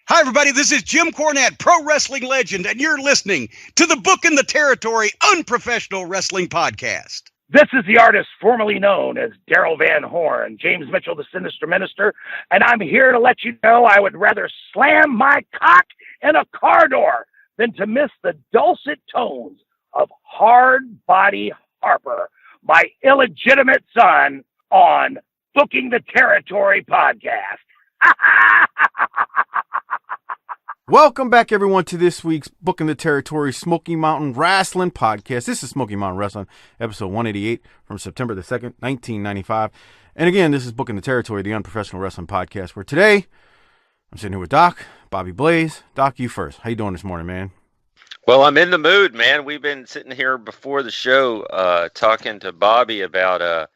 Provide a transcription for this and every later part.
Hi, everybody. This is Jim Cornette, pro wrestling legend, and you're listening to the Book in the Territory Unprofessional Wrestling Podcast. This is the artist formerly known as Daryl Van Horn, James Mitchell, the Sinister Minister, and I'm here to let you know I would rather slam my cock in a car door than to miss the dulcet tones of Hard Body Harper, my illegitimate son, on Booking the Territory podcast. Welcome back, everyone, to this week's Book in the Territory Smoky Mountain Rasslin podcast. This is Smoky Mountain Wrestling, episode 188 from September the 2nd, 1995. And again, this is Book in the Territory, the Unprofessional Wrestling podcast, where today I'm sitting here with Doc, Bobby Blaze. Doc, you first. How you doing this morning, man? Well, I'm in the mood, man. We've been sitting here before the show talking to Bobby about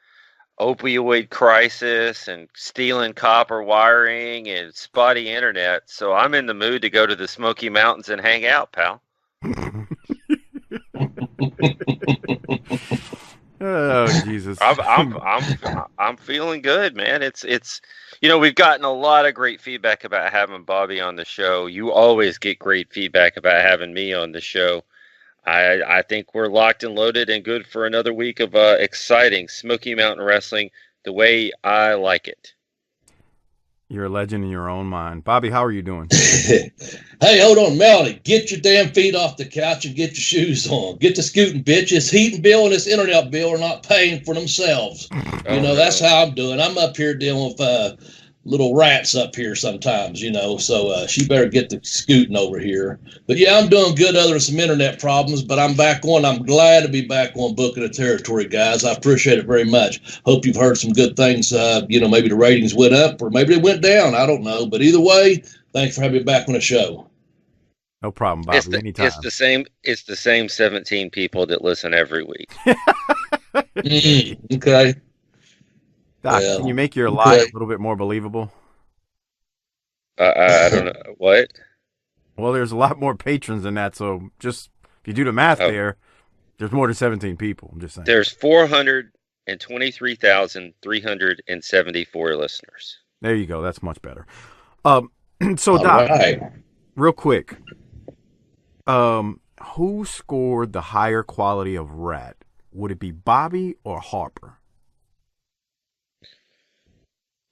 opioid crisis and stealing copper wiring and spotty internet. So I'm in the mood to go to the Smoky Mountains and hang out, pal. Oh, Jesus. I'm feeling good, man. It's we've gotten a lot of great feedback about having Bobby on the show. You always get great feedback about having me on the show. I think we're locked and loaded and good for another week of exciting Smoky Mountain Wrestling the way I like it. You're a legend in your own mind. Bobby, how are you doing? Hey, hold on, Melody. Get your damn feet off the couch and get your shoes on. Get the scooting, bitch. This heating bill and this internet bill are not paying for themselves. That's how I'm doing. I'm up here dealing with little rats up here sometimes, so she better get the scooting over here. But yeah, I'm doing good other than some internet problems, but I'm back on. I'm glad to be back on Booking the Territory, guys. I appreciate it very much. Hope you've heard some good things. Maybe the ratings went up or maybe they went down. I don't know. But either way, thanks for having me back on the show. No problem, Bobby. Anytime. It's the same 17 people that listen every week. Okay. Doc, can you make your lie a little bit more believable? I don't know. What? Well, there's a lot more patrons than that, so just if you do the math there's more than 17 people. I'm just saying. There's 423,374 listeners. There you go. That's much better. So, Doc, real quick, who scored the higher quality of rat? Would it be Bobby or Harper?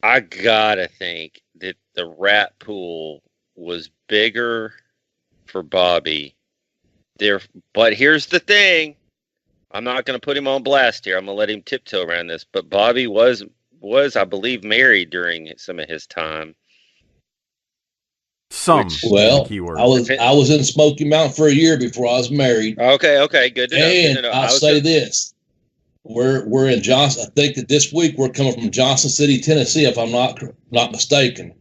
I gotta think that the rat pool was bigger for Bobby. But here's the thing. I'm not going to put him on blast here. I'm going to let him tiptoe around this. But Bobby was, I believe, married during some of his time. I was in Smoky Mountain for a year before I was married. Okay, good to know. And I'll say this. We're in Johnson. I think that this week we're coming from Johnson City, Tennessee, if I'm not mistaken.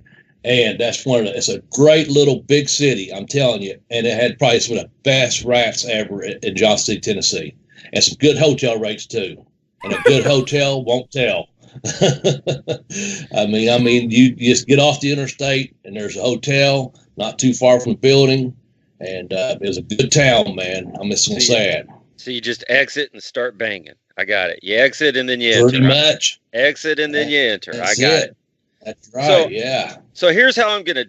And that's it's a great little big city, I'm telling you. And it had probably some of the best rats ever in Johnson City, Tennessee. And some good hotel rates too. And a good hotel won't tell. I mean, you just get off the interstate and there's a hotel not too far from the building. And it was a good town, man. I'm just going to say it. So you just exit and start banging. I got it. You exit and then you enter. Pretty much. Exit and then you enter. I got it. That's right, yeah. So here's how I'm going to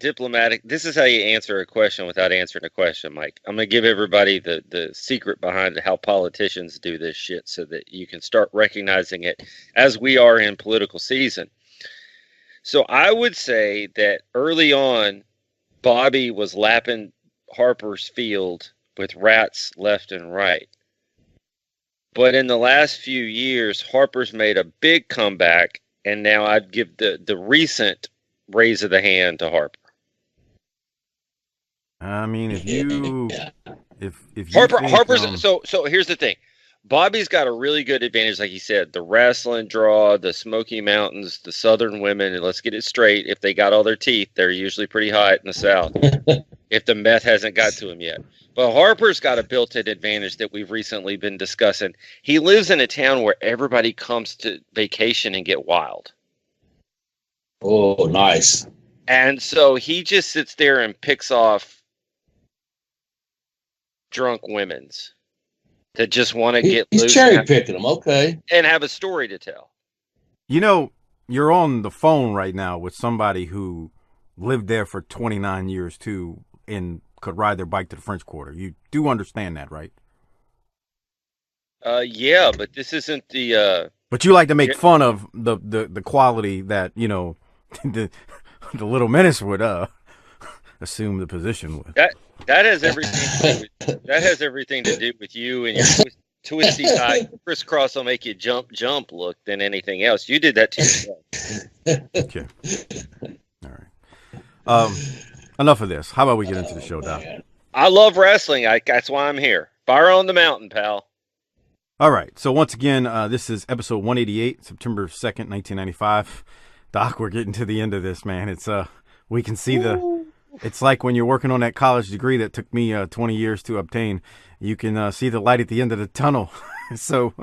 this is how you answer a question without answering a question, Mike. I'm going to give everybody the secret behind how politicians do this shit so that you can start recognizing it as we are in political season. So I would say that early on, Bobby was lapping Harper's field with rats left and right. But in the last few years, Harper's made a big comeback, and now I'd give the recent raise of the hand to Harper. I mean, if you Harper's so here's the thing. Bobby's got a really good advantage, like you said, the wrestling draw, the Smoky Mountains, the Southern women, and let's get it straight. If they got all their teeth, they're usually pretty hot in the South. If the meth hasn't got to him yet. But Harper's got a built-in advantage that we've recently been discussing. He lives in a town where everybody comes to vacation and get wild. Oh, nice. And so he just sits there and picks off drunk women's that just want to get loose. He's cherry picking them, okay. And have a story to tell. You know, you're on the phone right now with somebody who lived there for 29 years too and could ride their bike to the French Quarter. You do understand that, right? Yeah, but this isn't the. But you like to make fun of the quality that, you know, the Little Menace would assume the position with. That has everything to do with you and your twisty tie crisscross will make you jump look than anything else. You did that to yourself. Okay. All right. Enough of this. How about we get into the show, Doc? I love wrestling. That's why I'm here. Fire on the mountain, pal. All right. So once again, this is episode 188, September 2nd, 1995. Doc, we're getting to the end of this, man. It's we can see it's like when you're working on that college degree that took me 20 years to obtain. You can see the light at the end of the tunnel. So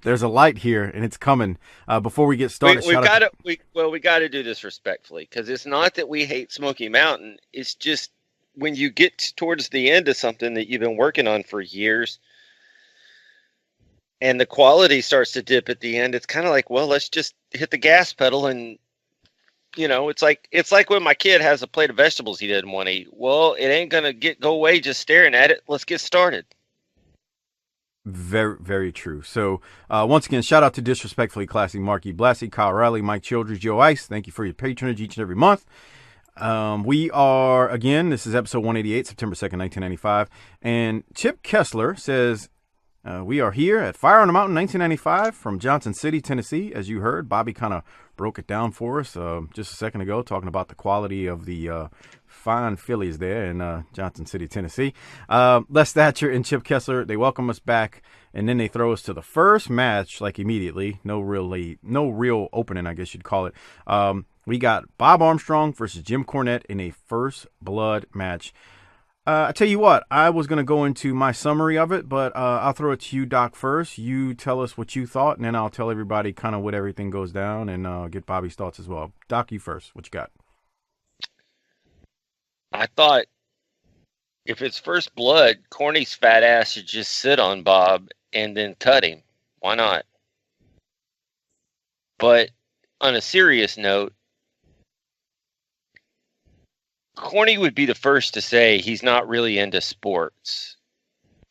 there's a light here, and it's coming. Before we get started, we got to do this respectfully, because it's not that we hate Smoky Mountain. It's just when you get towards the end of something that you've been working on for years, and the quality starts to dip at the end, it's kind of like, well, let's just hit the gas pedal. And you know, it's like when my kid has a plate of vegetables he didn't want to eat. Well, it ain't gonna go away just staring at it. Let's get started. Very, very true. So, once again, shout out to Disrespectfully Classy, Marky Blassie, Kyle Riley, Mike Childress, Joe Ice. Thank you for your patronage each and every month. We are, again, this is episode 188, September 2nd, 1995. And Chip Kessler says, we are here at Fire on the Mountain 1995 from Johnson City, Tennessee. As you heard, Bobby kind of broke it down for us just a second ago, talking about the quality of the fine Phillies there in Johnson City, Tennessee. Les Thatcher and Chip Kessler, they welcome us back, and then they throw us to the first match, like immediately. No real opening, I guess you'd call it. We got Bob Armstrong versus Jim Cornette in a first blood match. I tell you what, I was going to go into my summary of it, but I'll throw it to you, Doc, first. You tell us what you thought, and then I'll tell everybody kind of what everything goes down and get Bobby's thoughts as well. Doc, you first. What you got? I thought if it's first blood, Corny's fat ass should just sit on Bob and then cut him. Why not? But on a serious note, Corny would be the first to say he's not really into sports.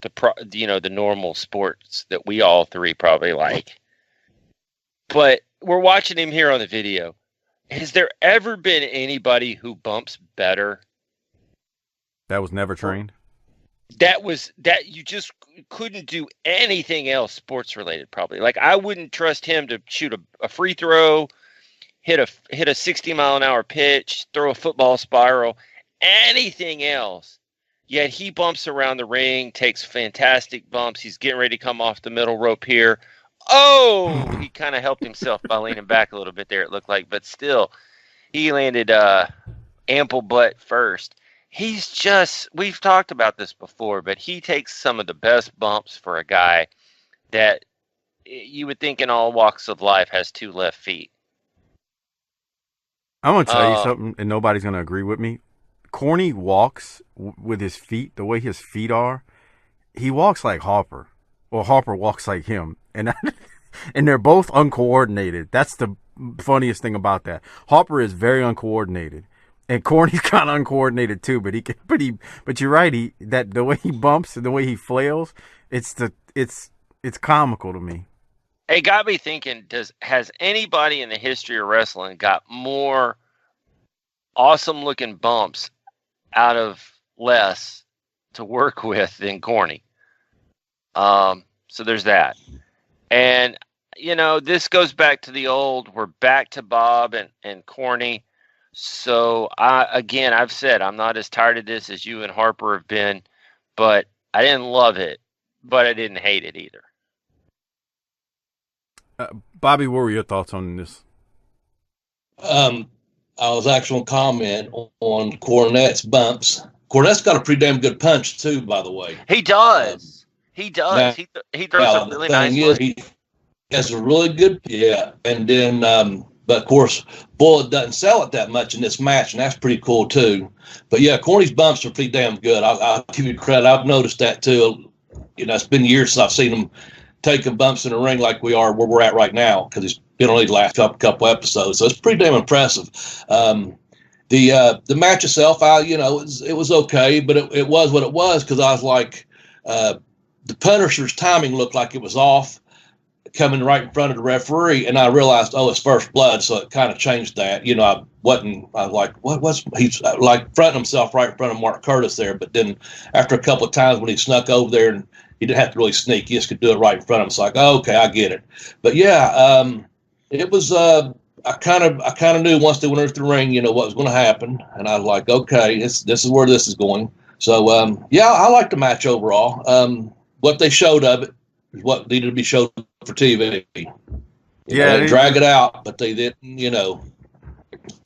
The normal sports that we all three probably like. But we're watching him here on the video. Has there ever been anybody who bumps better? That was never trained? That you just couldn't do anything else sports related, probably. Like, I wouldn't trust him to shoot a free throw, hit a 60-mile-an-hour pitch, throw a football spiral, anything else. Yet he bumps around the ring, takes fantastic bumps. He's getting ready to come off the middle rope here. Oh, he kind of helped himself by leaning back a little bit there, it looked like. But still, he landed ample butt first. We've talked about this before, but he takes some of the best bumps for a guy that you would think in all walks of life has two left feet. I'm going to tell you something, and nobody's going to agree with me. Corny walks with his feet, the way his feet are. He walks like Harper, or Harper walks like him. And they're both uncoordinated. That's the funniest thing about that. Harper is very uncoordinated. And Corny's kind of uncoordinated too, but you're right. The way he bumps and the way he flails, it's comical to me. It got me thinking: has anybody in the history of wrestling got more awesome looking bumps out of less to work with than Corny? So there's that, and this goes back to the old. We're back to Bob and Corny. So I've said I'm not as tired of this as you and Harper have been, but I didn't love it, but I didn't hate it either. Bobby, what were your thoughts on this? I was actually going to comment on Cornette's bumps. Cornette's got a pretty damn good punch too, by the way. He does. He does. He throws a really nice one. He has a really good, and then. But, of course, Bullet doesn't sell it that much in this match, and that's pretty cool, too. But, yeah, Corny's bumps are pretty damn good. I'll give you credit. I've noticed that, too. It's been years since I've seen him taking bumps in the ring like we are where we're at right now, because he's been on these last couple episodes. So it's pretty damn impressive. The match itself, it was okay, but it was what it was, because I was like, the Punisher's timing looked like it was off, coming right in front of the referee, and I realized, it's first blood, so it kind of changed that. I was like, he's like fronting himself right in front of Mark Curtis there, but then after a couple of times when he snuck over there, and he didn't have to really sneak, he just could do it right in front of him. It's like, okay, I get it. But yeah, it was, I kind of knew once they went into the ring, what was going to happen, and I was like, okay, this is where this is going. So yeah, I liked the match overall. What they showed of it is what needed to be showed for TV. They didn't drag it out, but they didn't,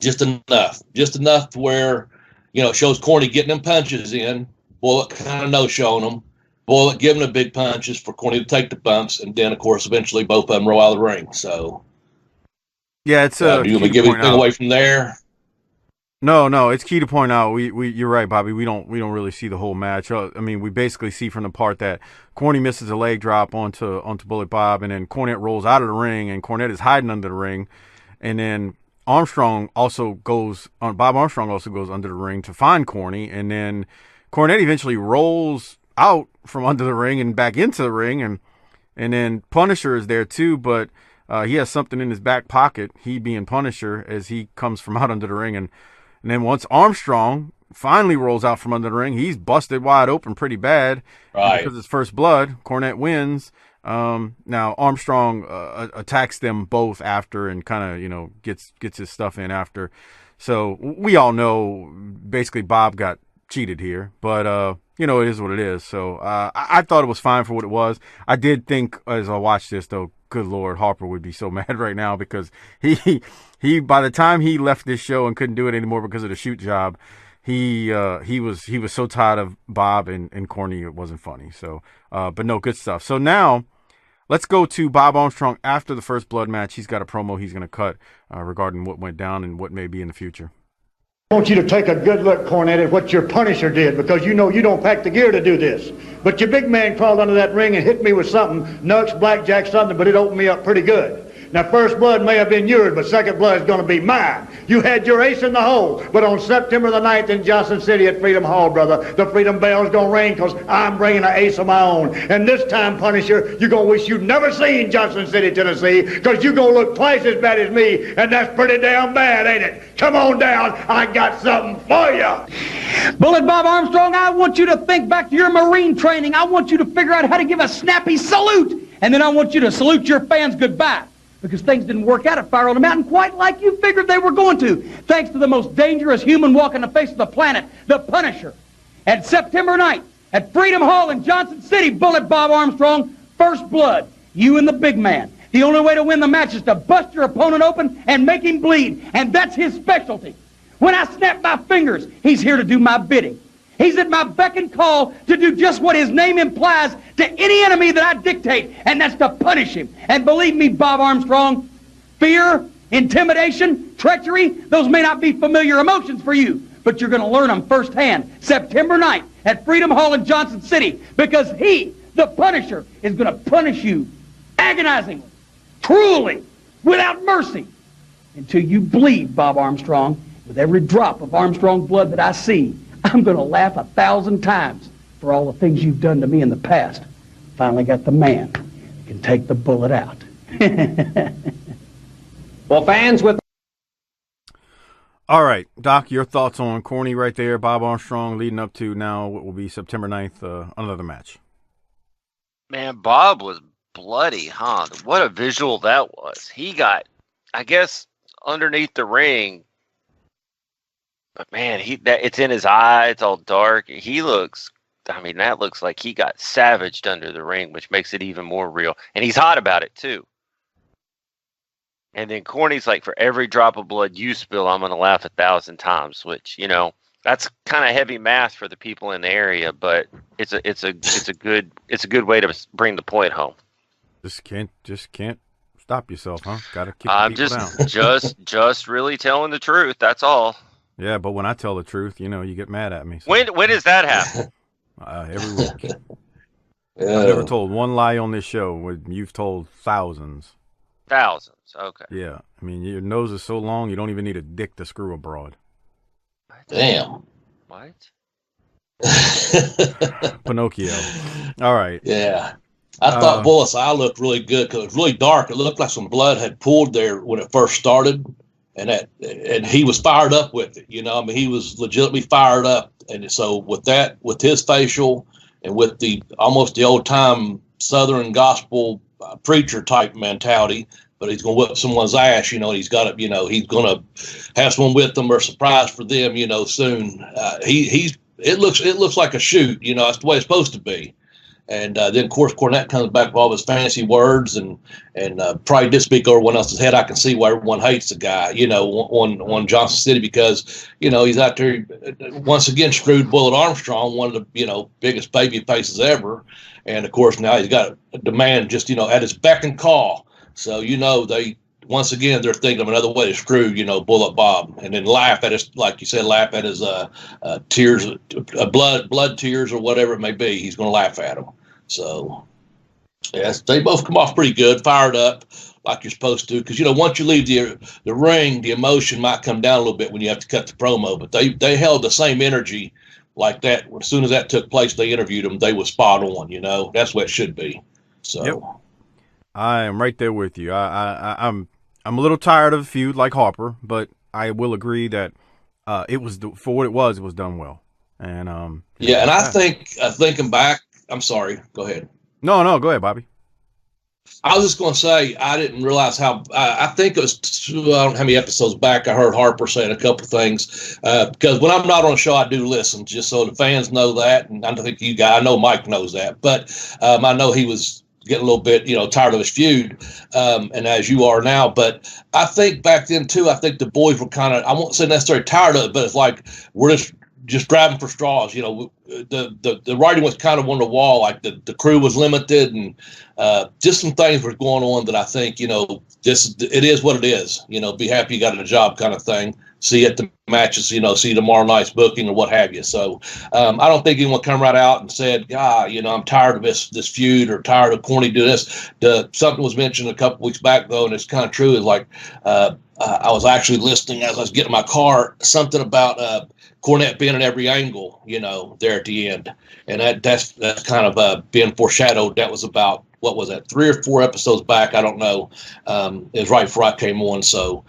just enough to where, it shows Corny getting them punches in. Bullet kind of no-showing them. Bullet giving the big punches for Corny to take the bumps, and then, of course, eventually both of them roll out of the ring. So, yeah, it's do you want me to give anything away from there? No, it's key to point out. You're right, Bobby. We don't really see the whole match. I mean, we basically see from the part that Corny misses a leg drop onto Bullet Bob, and then Cornette rolls out of the ring, and Cornette is hiding under the ring, and then Bob Armstrong also goes under the ring to find Corny, and then Cornette eventually rolls out from under the ring and back into the ring, and then Punisher is there too, but he has something in his back pocket, he being Punisher, as he comes from out under the ring, and then once Armstrong finally rolls out from under the ring, he's busted wide open pretty bad. Right. Because it's first blood. Cornette wins. Now Armstrong attacks them both after, and kind of, gets his stuff in after. So we all know basically Bob got cheated here, but it is what it is. So I thought it was fine for what it was. I did think, as I watched this, though, good Lord, Harper would be so mad right now, because he by the time he left this show and couldn't do it anymore because of the shoot job, he was so tired of Bob and Corny, it wasn't funny. So but no, good stuff. So now let's go to Bob Armstrong after the first blood match. He's got a promo he's going to cut regarding what went down and what may be in the future. I want you to take a good look, Cornette, at what your Punisher did, because you don't pack the gear to do this. But your big man crawled under that ring and hit me with something, Nux, blackjack, something, but it opened me up pretty good. Now, first blood may have been yours, but second blood is going to be mine. You had your ace in the hole, but on September the 9th in Johnson City at Freedom Hall, brother, the Freedom Bell's going to ring, because I'm bringing an ace of my own. And this time, Punisher, you're going to wish you'd never seen Johnson City, Tennessee, because you're going to look twice as bad as me, and that's pretty damn bad, ain't it? Come on down. I got something for you. Bullet Bob Armstrong, I want you to think back to your Marine training. I want you to figure out how to give a snappy salute, and then I want you to salute your fans goodbye, because things didn't work out at Fire on the Mountain quite like you figured they were going to, thanks to the most dangerous human walking the face of the planet, the Punisher. At September 9th, at Freedom Hall in Johnson City, Bullet Bob Armstrong, first blood, you and the big man. The only way to win the match is to bust your opponent open and make him bleed, and that's his specialty. When I snap my fingers, he's here to do my bidding. He's at my beck and call to do just what his name implies to any enemy that I dictate, and that's to punish him. And believe me, Bob Armstrong, fear, intimidation, treachery, those may not be familiar emotions for you, but you're going to learn them firsthand September 9th at Freedom Hall in Johnson City, because he, the Punisher, is going to punish you agonizingly, cruelly, without mercy, until you bleed, Bob Armstrong. With every drop of Armstrong blood that I see, I'm going to laugh 1,000 times for all the things you've done to me in the past. Finally got the man that can take the bullet out. Well, fans, with... All right, Doc, your thoughts on Corny right there, Bob Armstrong, leading up to now what will be September 9th, another match. Man, Bob was bloody, huh? What a visual that was. He got, I guess, underneath the ring. But man, it's in his eye. It's all dark. That looks like he got savaged under the ring, which makes it even more real. And he's hot about it too. And then Corny's like, for every drop of blood you spill, I'm going to laugh 1,000 times, which, that's kind of heavy math for the people in the area, but it's a good way to bring the point home. Just can't stop yourself, huh? Got to keep I'm people down. just really telling the truth. That's all. Yeah, but when I tell the truth, you get mad at me. So. When does that happen? Every week. Yeah. I've never told one lie on this show when you've told thousands. Thousands, okay. Yeah, I mean, your nose is so long, you don't even need a dick to screw abroad. Damn. What? Pinocchio. All right. Yeah. I thought Bull's eye looked really good because it was really dark. It looked like some blood had pooled there when it first started, and he was fired up with it. You know, I mean, he was legitimately fired up, and so with that, with his facial, and with the almost the old time Southern gospel preacher type mentality. But he's going to whip someone's ass, you know. And he's got to, you know, he's going to have someone with them or a surprise for them, you know, soon. It looks like a shoot, you know. That's the way it's supposed to be. And then, of course, Cornette comes back with all his fancy words and probably did speak over one else's head. I can see why everyone hates the guy, you know, on Johnson City because, you know, he's out there once again screwed Bullet Armstrong, one of the, you know, biggest baby faces ever. And, of course, now he's got a demand just, you know, at his beck and call. So, you know, once again, they're thinking of another way to screw, you know, Bullet Bob, and then laugh at his, like you said, laugh at his tears, blood tears or whatever it may be. He's going to laugh at them. So, yes, they both come off pretty good, fired up like you're supposed to. Because, you know, once you leave the ring, the emotion might come down a little bit when you have to cut the promo. But they held the same energy like that. As soon as that took place, they interviewed them. They were spot on, you know. That's what it should be. So. Yep. I am right there with you. I'm a little tired of the feud like Harper, but I will agree that it was for what it was done well. And yeah, and I think thinking back, I'm sorry. Go ahead. No, go ahead, Bobby. I was just going to say I didn't realize how. I think it was I don't know how many episodes back. I heard Harper saying a couple things because when I'm not on a show, I do listen, just so the fans know that. And I think I know Mike knows that, but I know he was getting a little bit, you know, tired of his feud, and as you are now. But I think back then too, I think the boys were kind of, I won't say necessarily tired of it, but it's like we're just grabbing for straws. You know, the writing was kind of on the wall, like the crew was limited, and just some things were going on that I think, you know, it is what it is. You know, be happy you got a job kind of thing. See you at the matches, you know, see tomorrow night's booking or what have you. So I don't think anyone come right out and said, you know, I'm tired of this feud or tired of Corny doing this. Something was mentioned a couple weeks back, though, and it's kind of true. It's like I was actually listening as I was getting in my car, something about Cornette being in every angle, you know, there at the end. And that's kind of being foreshadowed. That was about, what was that, 3 or 4 episodes back? I don't know. It was right before I came on. So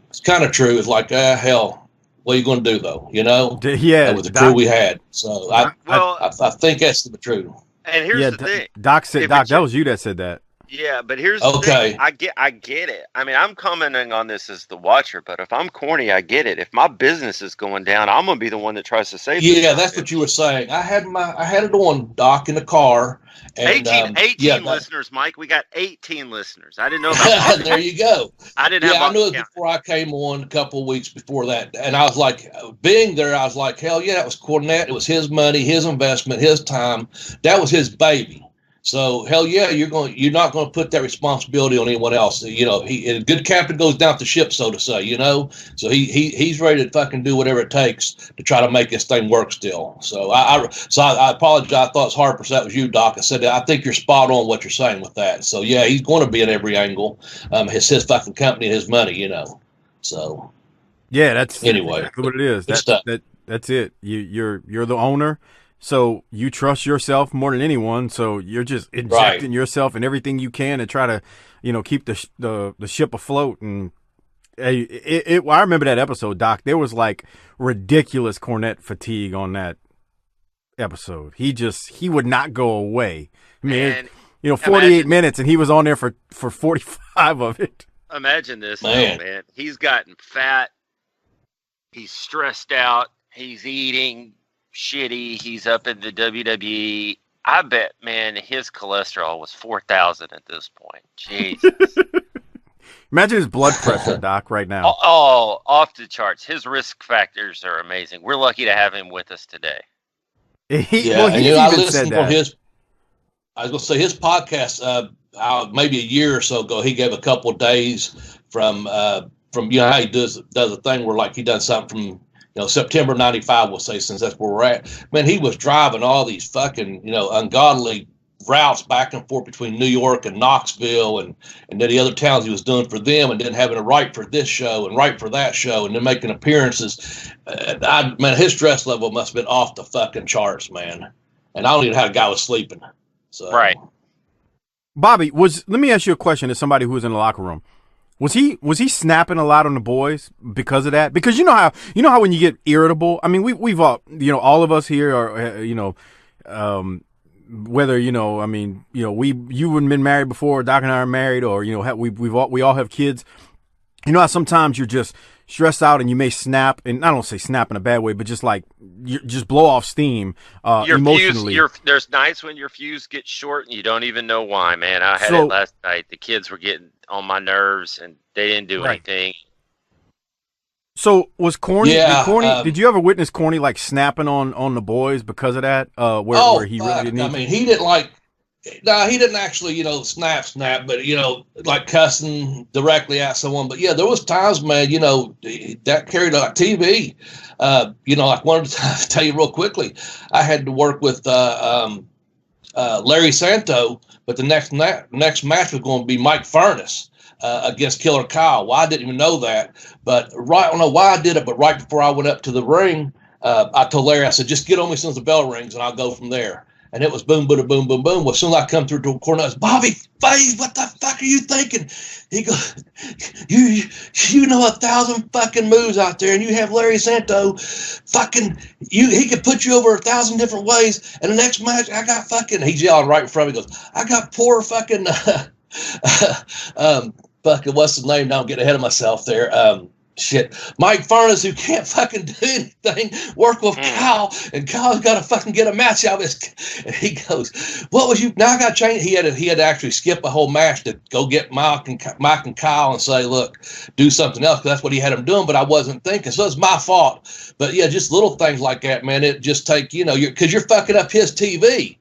it's kind of true. It's like, hell, what are you going to do, though? You know? Yeah. With the crew we had. So I think that's the truth. And here's the thing. Doc, that was you that said that. Yeah, but here's the thing. I get it. I mean, I'm commenting on this as the watcher, but if I'm corny, I get it. If my business is going down, I'm gonna be the one that tries to save it. Yeah, that's what you were saying. I had it on, Doc, in the car. And, 18 listeners, Mike. We got 18 listeners. I didn't know about there you go. I didn't have. I knew it before I came on a couple of weeks before that, and I was like, being there, I was like, hell yeah, that was Cornette. It was his money, his investment, his time. That was his baby. So hell yeah, you're not going to put that responsibility on anyone else. You know, a good captain goes down the ship, so to say. You know, so he's ready to fucking do whatever it takes to try to make this thing work still. So I apologize. I thought it's Harper. So that was you, Doc. I said I think you're spot on what you're saying with that. So yeah, he's going to be in every angle. It's his fucking company and his money. You know, so yeah, that's anyway exactly what it is. That's it. You're the owner. So you trust yourself more than anyone. So you're just injecting yourself in everything you can to try to, you know, keep the ship afloat. And I remember that episode, Doc. There was like ridiculous Cornette fatigue on that episode. He would not go away. I mean, 48 minutes, and he was on there for 45 of it. Imagine this, man. He's gotten fat. He's stressed out. He's eating shitty. He's up in the WWE. I bet, man, his cholesterol was 4,000 at this point. Jesus. Imagine his blood pressure, Doc, right now. Oh, off the charts. His risk factors are amazing. We're lucky to have him with us today. He even said that. I was going to say his podcast, maybe a year or so ago, he gave a couple of days from you know how he does a thing where like he done something from September 95, we'll say, since that's where we're at. Man, he was driving all these fucking, ungodly routes back and forth between New York and Knoxville and then the other towns he was doing for them, and then having to write for this show and write for that show and then making appearances. Man, his stress level must have been off the fucking charts, man. And I don't even know how the guy was sleeping. So. Right. Bobby, let me ask you a question as somebody who was in the locker room. Was he snapping a lot on the boys because of that? Because you know how when you get irritable, I mean, we've all, all of us here are, whether, I mean, you haven't been married before, Doc and I are married, or, we all have kids. You know how sometimes you're just stressed out and you may snap, and I don't say snap in a bad way, but just like you just blow off steam emotionally. There's nights when your fuse gets short and you don't even know why, man. I had it last night. The kids were getting on my nerves and they didn't do anything. So was Corny? Yeah, did you ever witness Corny like snapping on the boys because of that? Where he really didn't. I mean, he didn't like. No, he didn't actually, snap, but, like cussing directly at someone. But, yeah, there was times, man, that carried like TV. Like one of the times, tell you real quickly, I had to work with Larry Santo, but the next match was going to be Mike Furness against Killer Kyle. Well, I didn't even know that. But I don't know why I did it, but right before I went up to the ring, I told Larry, I said, just get on me as soon as the bell rings, and I'll go from there. And it was boom, boom, boom, boom, boom. Well, as soon as I come through the corner, I was, Bobby Faze, what the fuck are you thinking? He goes, you know 1,000 fucking moves out there, and you have Larry Santo fucking, he could put you over 1,000 different ways. And the next match, I got fucking, he's yelling right in front of me, he goes, I got poor fucking, fucking, what's his name? Now I'm getting ahead of myself there. Mike Furness, who can't fucking do anything, work with Kyle, and Kyle's got to fucking get a match out of this. And he goes, "What was you? Now I got to change." He had to actually skip a whole match to go get Mike and Kyle and say, "Look, do something else," because that's what he had him doing. But I wasn't thinking, so it's my fault. But yeah, just little things like that, man. It just take because you're fucking up his TV,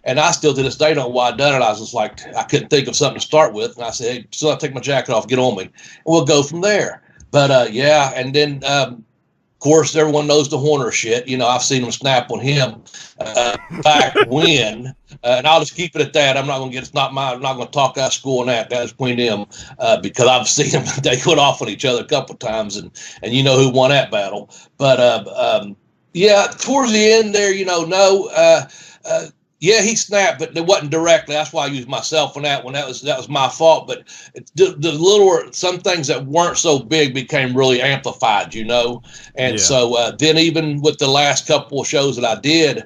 And I still to this day don't know why I done it. I was just like, I couldn't think of something to start with. And I said, hey, so I'll take my jacket off, get on me. And we'll go from there. But, yeah, and then, of course, everyone knows the Horner shit. I've seen him snap on him back when. And I'll just keep it at that. I'm not going to talk out of school on that. That's between them because I've seen them. They went off on each other a couple of times. And you know who won that battle. But, yeah, towards the end there, yeah, he snapped, but it wasn't directly. That's why I used myself on that one. That was my fault. But some things that weren't so big became really amplified, And so then even with the last couple of shows that I did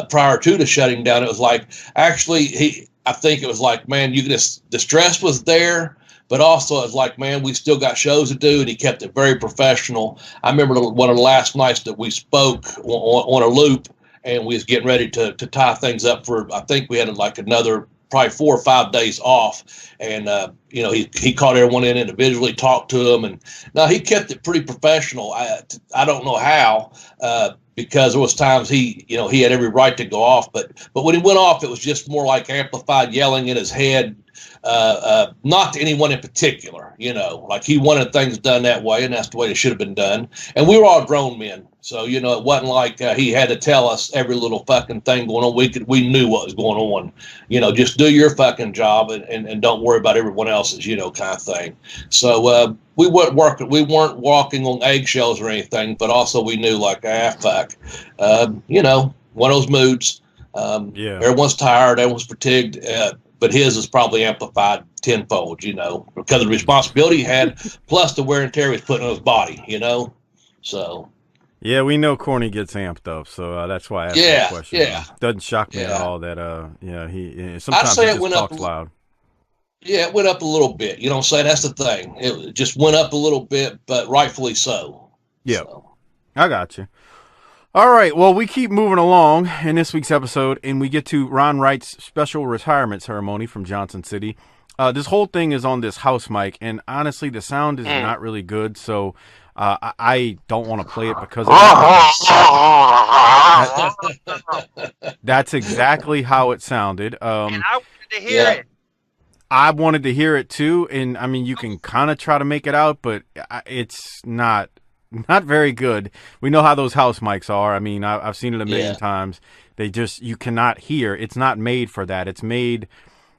prior to the shutting down, it was like actually I think it was like, man, the stress was there. But also, it was like, man, we still got shows to do, and he kept it very professional. I remember one of the last nights that we spoke on a loop, and we was getting ready to tie things up for, I think we had like another probably 4 or 5 days off. And, he called everyone in individually, talked to them. And no, he kept it pretty professional. I don't know how, because there was times he had every right to go off. But when he went off, it was just more like amplified yelling in his head, not to anyone in particular, like he wanted things done that way, and that's the way it should have been done. And we were all grown men. So, it wasn't like he had to tell us every little fucking thing going on. We knew what was going on. Just do your fucking job and don't worry about everyone else's, kind of thing. So we weren't walking on eggshells or anything, but also we knew like, fuck. One of those moods. Everyone's tired, everyone's fatigued, but his is probably amplified tenfold, because of the responsibility he had, plus the wear and tear he was putting on his body, So. Yeah, we know Corny gets amped up, so that's why I asked that question. Yeah, doesn't shock me at all that he sometimes he just talks loud. Yeah, it went up a little bit. You know what I'm saying? That's the thing. It just went up a little bit, but rightfully so. Yeah, so. I got you. All right, well, we keep moving along in this week's episode, and we get to Ron Wright's special retirement ceremony from Johnson City. This whole thing is on this house mic, and honestly, the sound is not really good, so I don't want to play it because of that. That's exactly how it sounded. And I wanted to hear it. I wanted to hear it too, and I mean, you can kind of try to make it out, but it's not not very good. We know how those house mics are. I mean, I've seen it a million times. They just, you cannot hear. It's not made for that. It's made.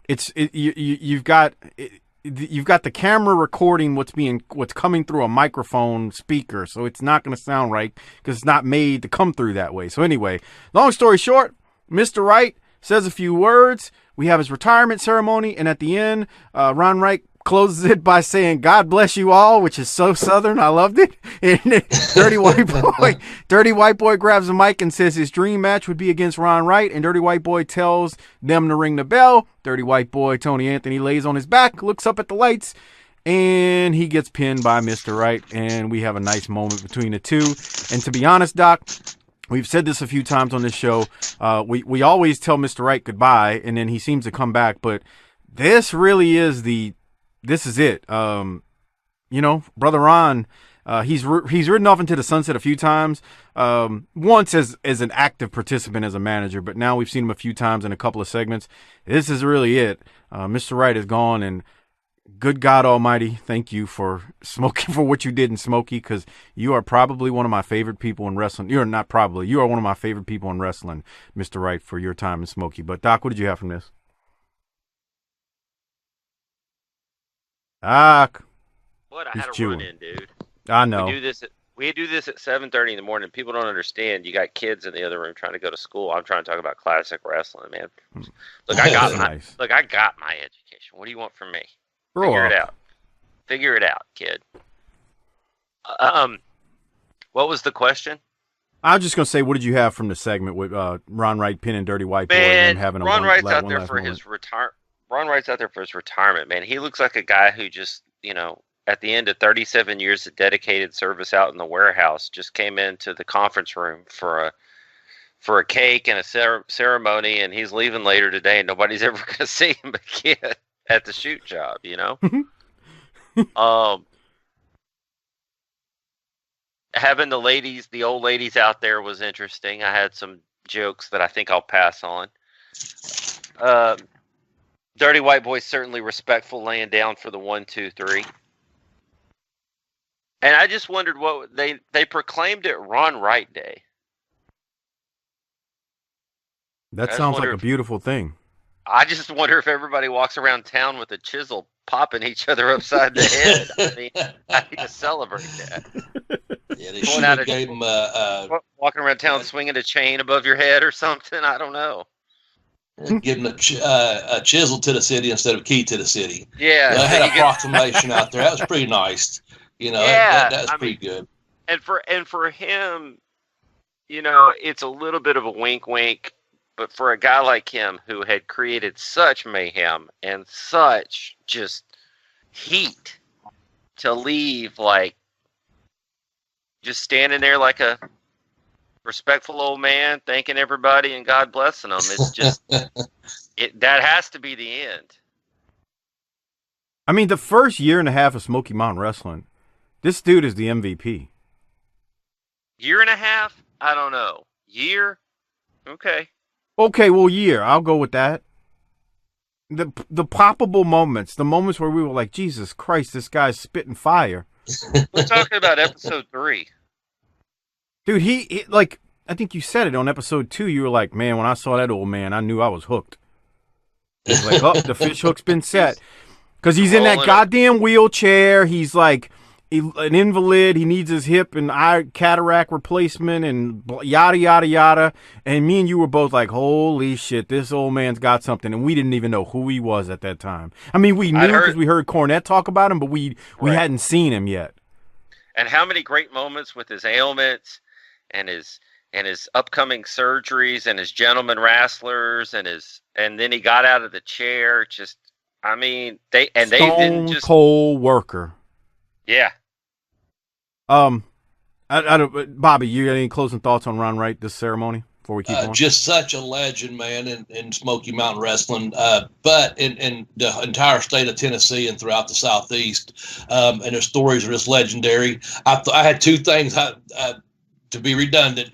You've got the camera recording what's coming through a microphone speaker, so it's not going to sound right because it's not made to come through that way. So anyway, long story short, Mr. Wright says a few words. We have his retirement ceremony, and at the end, Ron Wright closes it by saying, "God bless you all," which is so Southern. I loved it. And Dirty White Boy grabs the mic and says his dream match would be against Ron Wright, and Dirty White Boy tells them to ring the bell. Dirty White Boy Tony Anthony lays on his back, looks up at the lights, and he gets pinned by Mr. Wright, and we have a nice moment between the two. And to be honest, Doc, we've said this a few times on this show. We always tell Mr. Wright goodbye, and then he seems to come back, but this really is this is it. Brother Ron, he's ridden off into the sunset a few times. Once as an active participant as a manager, but now we've seen him a few times in a couple of segments. This is really it. Mr. Wright is gone, and good God Almighty, thank you for Smoky, for what you did in Smoky, because you are probably one of my favorite people in wrestling. You are one of my favorite people in wrestling, Mr. Wright, for your time in Smoky. But Doc, what did you have from this? Doc. What? I had to run in, dude. I know. We do this at 7:30 in the morning. People don't understand. You got kids in the other room trying to go to school. I'm trying to talk about classic wrestling, man. Look, I got my education. What do you want from me? Figure it out. Figure it out, kid. What was the question? I was just gonna say, what did you have from the segment with Ron Wright pinning Dirty White Boy and having a Ron Wright's out there for his retirement, man. He looks like a guy who just, at the end of 37 years of dedicated service out in the warehouse, just came into the conference room for a cake and a ceremony, and he's leaving later today, and nobody's ever going to see him again at the shoot job, Having the old ladies out there was interesting. I had some jokes that I think I'll pass on. Dirty White Boy certainly respectful, laying down for the 1, 2, 3. And I just wondered what they proclaimed it Ron Wright Day. That sounds like a beautiful thing. I just wonder if everybody walks around town with a chisel popping each other upside the head. I mean, I need to celebrate that. Yeah, they should have gave him walking around town swinging a chain above your head or something. I don't know. Give him a chisel to the city instead of a key to the city. Yeah, I had a proclamation out there. That was pretty nice. That was pretty good. And for him, it's a little bit of a wink, but for a guy like him who had created such mayhem and such just heat, to leave just standing there like a respectful old man, thanking everybody and God blessing them. It's just, that has to be the end. I mean, the first year and a half of Smoky Mountain Wrestling, this dude is the MVP. Year and a half? I don't know. Year? Okay. Okay, well, year. I'll go with that. The poppable moments, the moments where we were like, Jesus Christ, this guy's spitting fire. We're talking about episode 3. Dude, he I think you said it on episode 2. You were like, man, when I saw that old man, I knew I was hooked. He's like, oh, the fish hook's been set. Because he's in that goddamn wheelchair. He's like an invalid. He needs his hip and eye cataract replacement and yada, yada, yada. And me and you were both like, holy shit, this old man's got something. And we didn't even know who he was at that time. I mean, we knew because we heard Cornette talk about him, but we hadn't seen him yet. And how many great moments with his ailments and his upcoming surgeries and his gentleman wrestlers and then he got out of the chair. Just, I mean, they didn't just cold worker. Yeah. I don't, Bobby, you got any closing thoughts on Ron Wright, this ceremony before we keep going? Just such a legend, man, in Smoky Mountain Wrestling, but in the entire state of Tennessee and throughout the Southeast, and their stories are just legendary. I had two things to be redundant.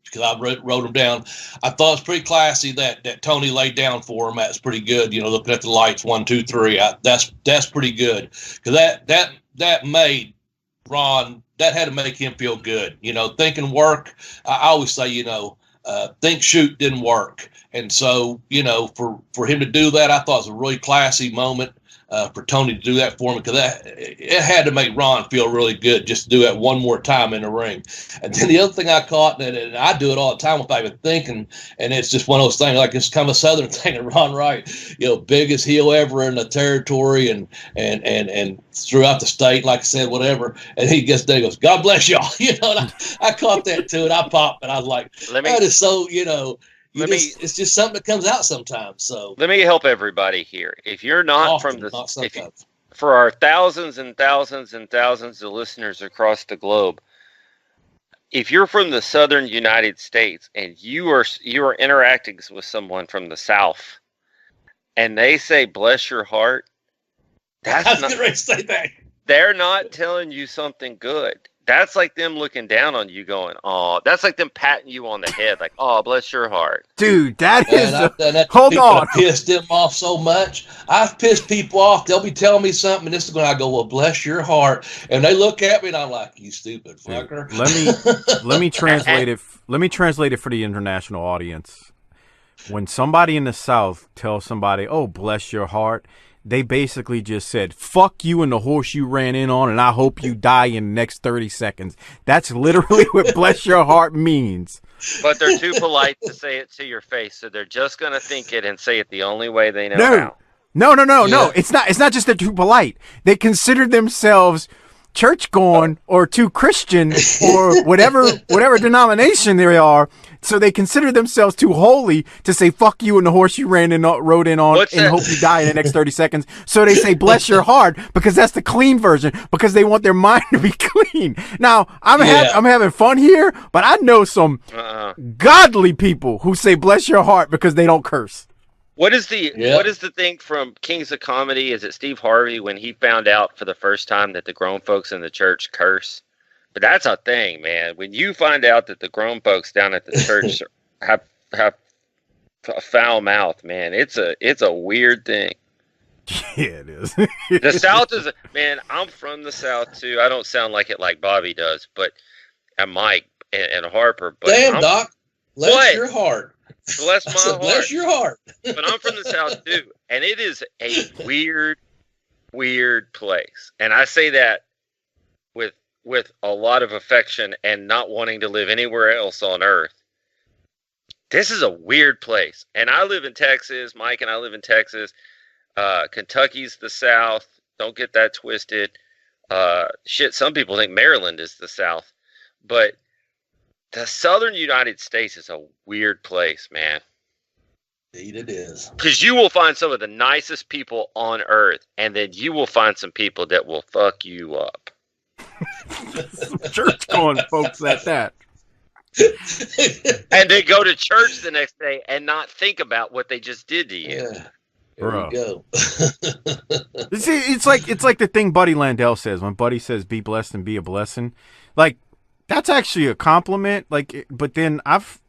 Because I wrote them down. I thought it was pretty classy that Tony laid down for him. That's pretty good. Looking at the lights, 1, 2, 3. That's pretty good. Because that made Ron that had to make him feel good. Thinking work, I always say, think, shoot didn't work. And so, for him to do that, I thought it was a really classy moment for Tony to do that for me, because it had to make Ron feel really good just to do that one more time in the ring. And then the other thing I caught, and I do it all the time without even thinking, and it's just one of those things, like it's kind of a Southern thing, and Ron Wright, biggest heel ever in the territory and throughout the state, like I said, whatever. And he gets there and goes, "God bless y'all." And I caught that too, and I popped, and I was like, that is so, it's just something that comes out sometimes. So let me help everybody here. If you're not for our thousands and thousands and thousands of listeners across the globe, if you're from the Southern United States and you are interacting with someone from the South, and they say "bless your heart," I was getting ready to say that. They're not telling you something good. That's like them looking down on you going, "Oh," that's like them patting you on the head, like, "Oh, bless your heart." Dude, that is, hold on. I pissed them off so much. I've pissed people off. They'll be telling me something, and this is when I go, "Well, bless your heart." And they look at me, and I'm like, "You stupid fucker." Dude, let me translate it. Let me translate it for the international audience. When somebody in the South tells somebody, "Oh, bless your heart," they basically just said, "Fuck you and the horse you ran in on, and I hope you die in the next 30 seconds. That's literally what "bless your heart" means. But they're too polite to say it to your face, so they're just going to think it and say it the only way they know how. No. It's not just they're too polite. They consider themselves church-going or too Christian or whatever denomination they are. So they consider themselves too holy to say "fuck you" and the horse you rode in on and hope you die in the next 30 seconds. So they say "bless your heart" because that's the clean version, because they want their mind to be clean. Now, I'm having fun here, but I know some godly people who say "bless your heart" because they don't curse. What is the thing from Kings of Comedy? Is it Steve Harvey when he found out for the first time that the grown folks in the church curse? But that's a thing, man. When you find out that the grown folks down at the church have a foul mouth, man, it's a weird thing. Yeah, it is. The South is, man, I'm from the South too. I don't sound like it like Bobby does, but and Mike and Harper. But damn, Doc, bless your heart. Bless my heart. Bless your heart. But I'm from the South too, and it is a weird place. And I say that with a lot of affection and not wanting to live anywhere else on earth. This is a weird place. And I live in Texas. Mike and I live in Texas. Kentucky's the South. Don't get that twisted. Some people think Maryland is the South. But the Southern United States is a weird place, man. Indeed it is. Because you will find some of the nicest people on earth, and then you will find some people that will fuck you up. Church going folks at that. And they go to church the next day and not think about what they just did to you. Yeah. There you go. See, it's like the thing Buddy Landell says when Buddy says "be blessed and be a blessing." Like, that's actually a compliment. Like, but then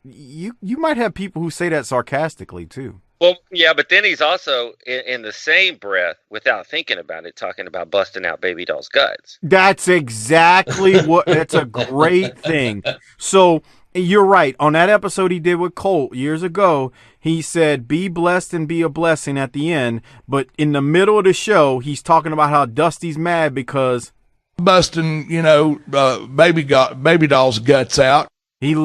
you might have people who say that sarcastically too. Well, yeah, but then he's also, in the same breath, without thinking about it, talking about busting out baby doll's guts. That's exactly what. That's a great thing. So you're right. On that episode he did with Colt years ago, he said, "Be blessed and be a blessing" at the end. But in the middle of the show, he's talking about how Dusty's mad because busting, baby doll's guts out. He's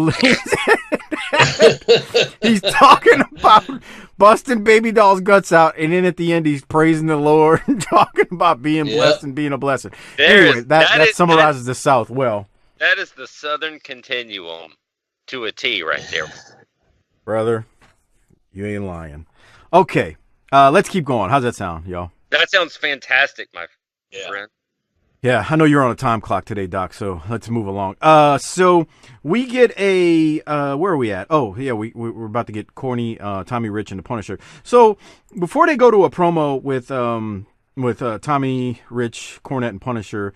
talking about busting baby doll's guts out, and then at the end he's praising the Lord and talking about being blessed and being a blessing. Anyway, that summarizes the South well. That is the Southern continuum to a T right there. Brother, you ain't lying. Okay, let's keep going. How's that sound, y'all? That sounds fantastic, my friend. Yeah, I know you're on a time clock today, Doc, so let's move along. So we get a, where are we at? Oh, yeah, we're about to get Corny, Tommy Rich, and the Punisher. So before they go to a promo with Tommy Rich, Cornette, and Punisher,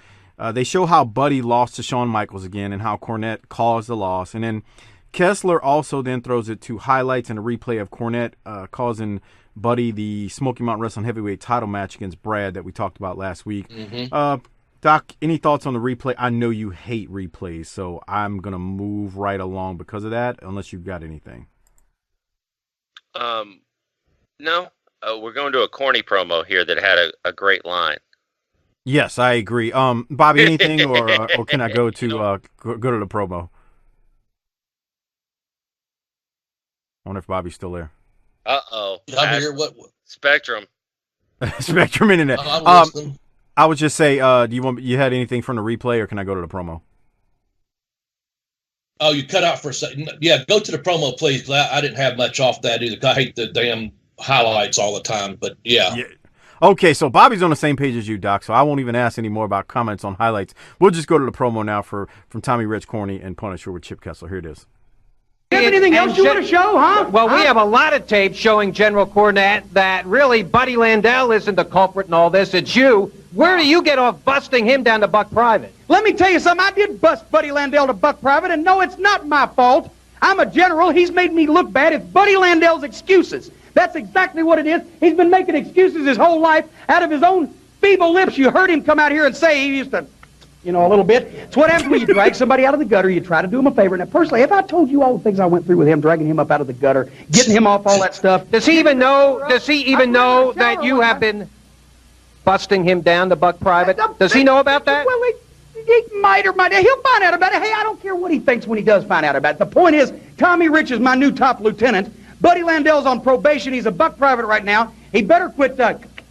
they show how Buddy lost to Shawn Michaels again and how Cornette caused the loss. And then Kessler also then throws it to highlights and a replay of Cornette causing Buddy the Smoky Mountain Wrestling Heavyweight title match against Brad that we talked about last week. Mm-hmm. Doc, any thoughts on the replay? I know you hate replays, so I'm going to move right along because of that, unless you've got anything. No. We're going to a corny promo here that had a great line. Yes, I agree. Bobby, anything, or can I go to the promo? I wonder if Bobby's still there. I'm here. What? Spectrum. Spectrum Internet. I'm listening. I would just say, you had anything from the replay, or can I go to the promo? Oh, you cut out for a second. Yeah, go to the promo, please. Cause I didn't have much off that either. I hate the damn highlights all the time. But yeah. Okay, so Bobby's on the same page as you, Doc. So I won't even ask any more about comments on highlights. We'll just go to the promo now from Tommy Rich, Corny, and Punisher with Chip Kessler. Here it is. You have anything else you want to show, huh? Well, we have a lot of tapes showing General Cornette that really Buddy Landell isn't the culprit in all this. It's you. Where do you get off busting him down to Buck Private? Let me tell you something. I did bust Buddy Landell to Buck Private, and no, it's not my fault. I'm a general. He's made me look bad. It's Buddy Landell's excuses. That's exactly what it is. He's been making excuses his whole life out of his own feeble lips. You heard him come out here and say he used to, a little bit. It's what happens when you drag somebody out of the gutter. You try to do him a favor. Now, personally, if I told you all the things I went through with him, dragging him up out of the gutter, getting him off all that stuff. Does he even know that you have been busting him down to Buck Private? Does he know about that? Well, he might or might not. He'll find out about it. Hey, I don't care what he thinks when he does find out about it. The point is, Tommy Rich is my new top lieutenant. Buddy Landell's on probation. He's a Buck Private right now. He better quit,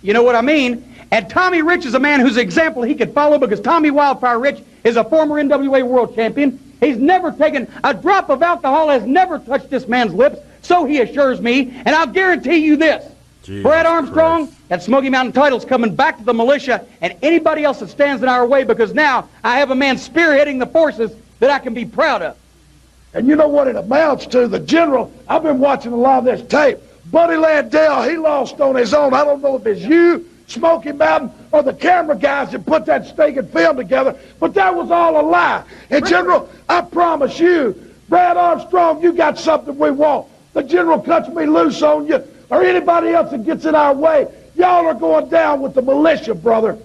you know what I mean? And Tommy Rich is a man whose example he could follow because Tommy Wildfire Rich is a former NWA world champion. He's never taken a drop of alcohol, has never touched this man's lips, so he assures me. And I'll guarantee you this. Jesus Brad Armstrong, Christ. that Smoky Mountain title's coming back to the militia and anybody else that stands in our way because now I have a man spearheading the forces that I can be proud of. And you know what it amounts to? The general, I've been watching a lot of this tape. Buddy Landell, he lost on his own. I don't know if it's you, Smoky Mountain, or the camera guys that put that stinking film together, but that was all a lie. And General, I promise you, Brad Armstrong, you got something we want. The general cuts me loose on you, or anybody else that gets in our way. Y'all are going down with the militia, brother.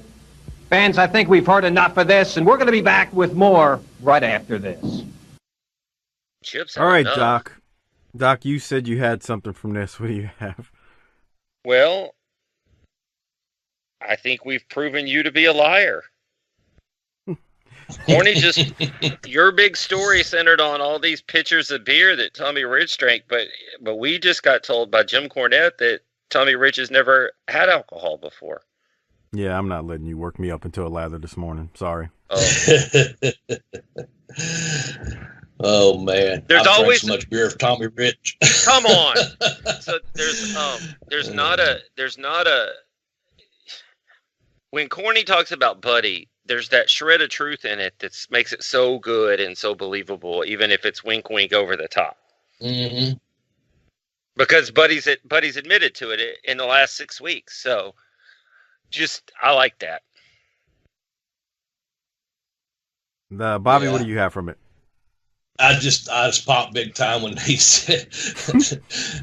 Fans, I think we've heard enough of this, and we're going to be back with more right after this. Chips. All right, enough. Doc. Doc, you said you had something from this. What do you have? Well, I think we've proven you to be a liar. Corny, your big story centered on all these pitchers of beer that Tommy Rich drank, but we just got told by Jim Cornette that Tommy Rich has never had alcohol before. Yeah, I'm not letting you work me up into a lather this morning. Sorry. Oh man, there's I've always drank so much beer for Tommy Rich. Come on. So there's not a when Corny talks about Buddy, there's that shred of truth in it that makes it so good and so believable, even if it's wink wink over the top. Mm-hmm. Because Buddy's admitted to it in the last 6 weeks. So I like that. Bobby, what do you have from it? I just popped big time when he said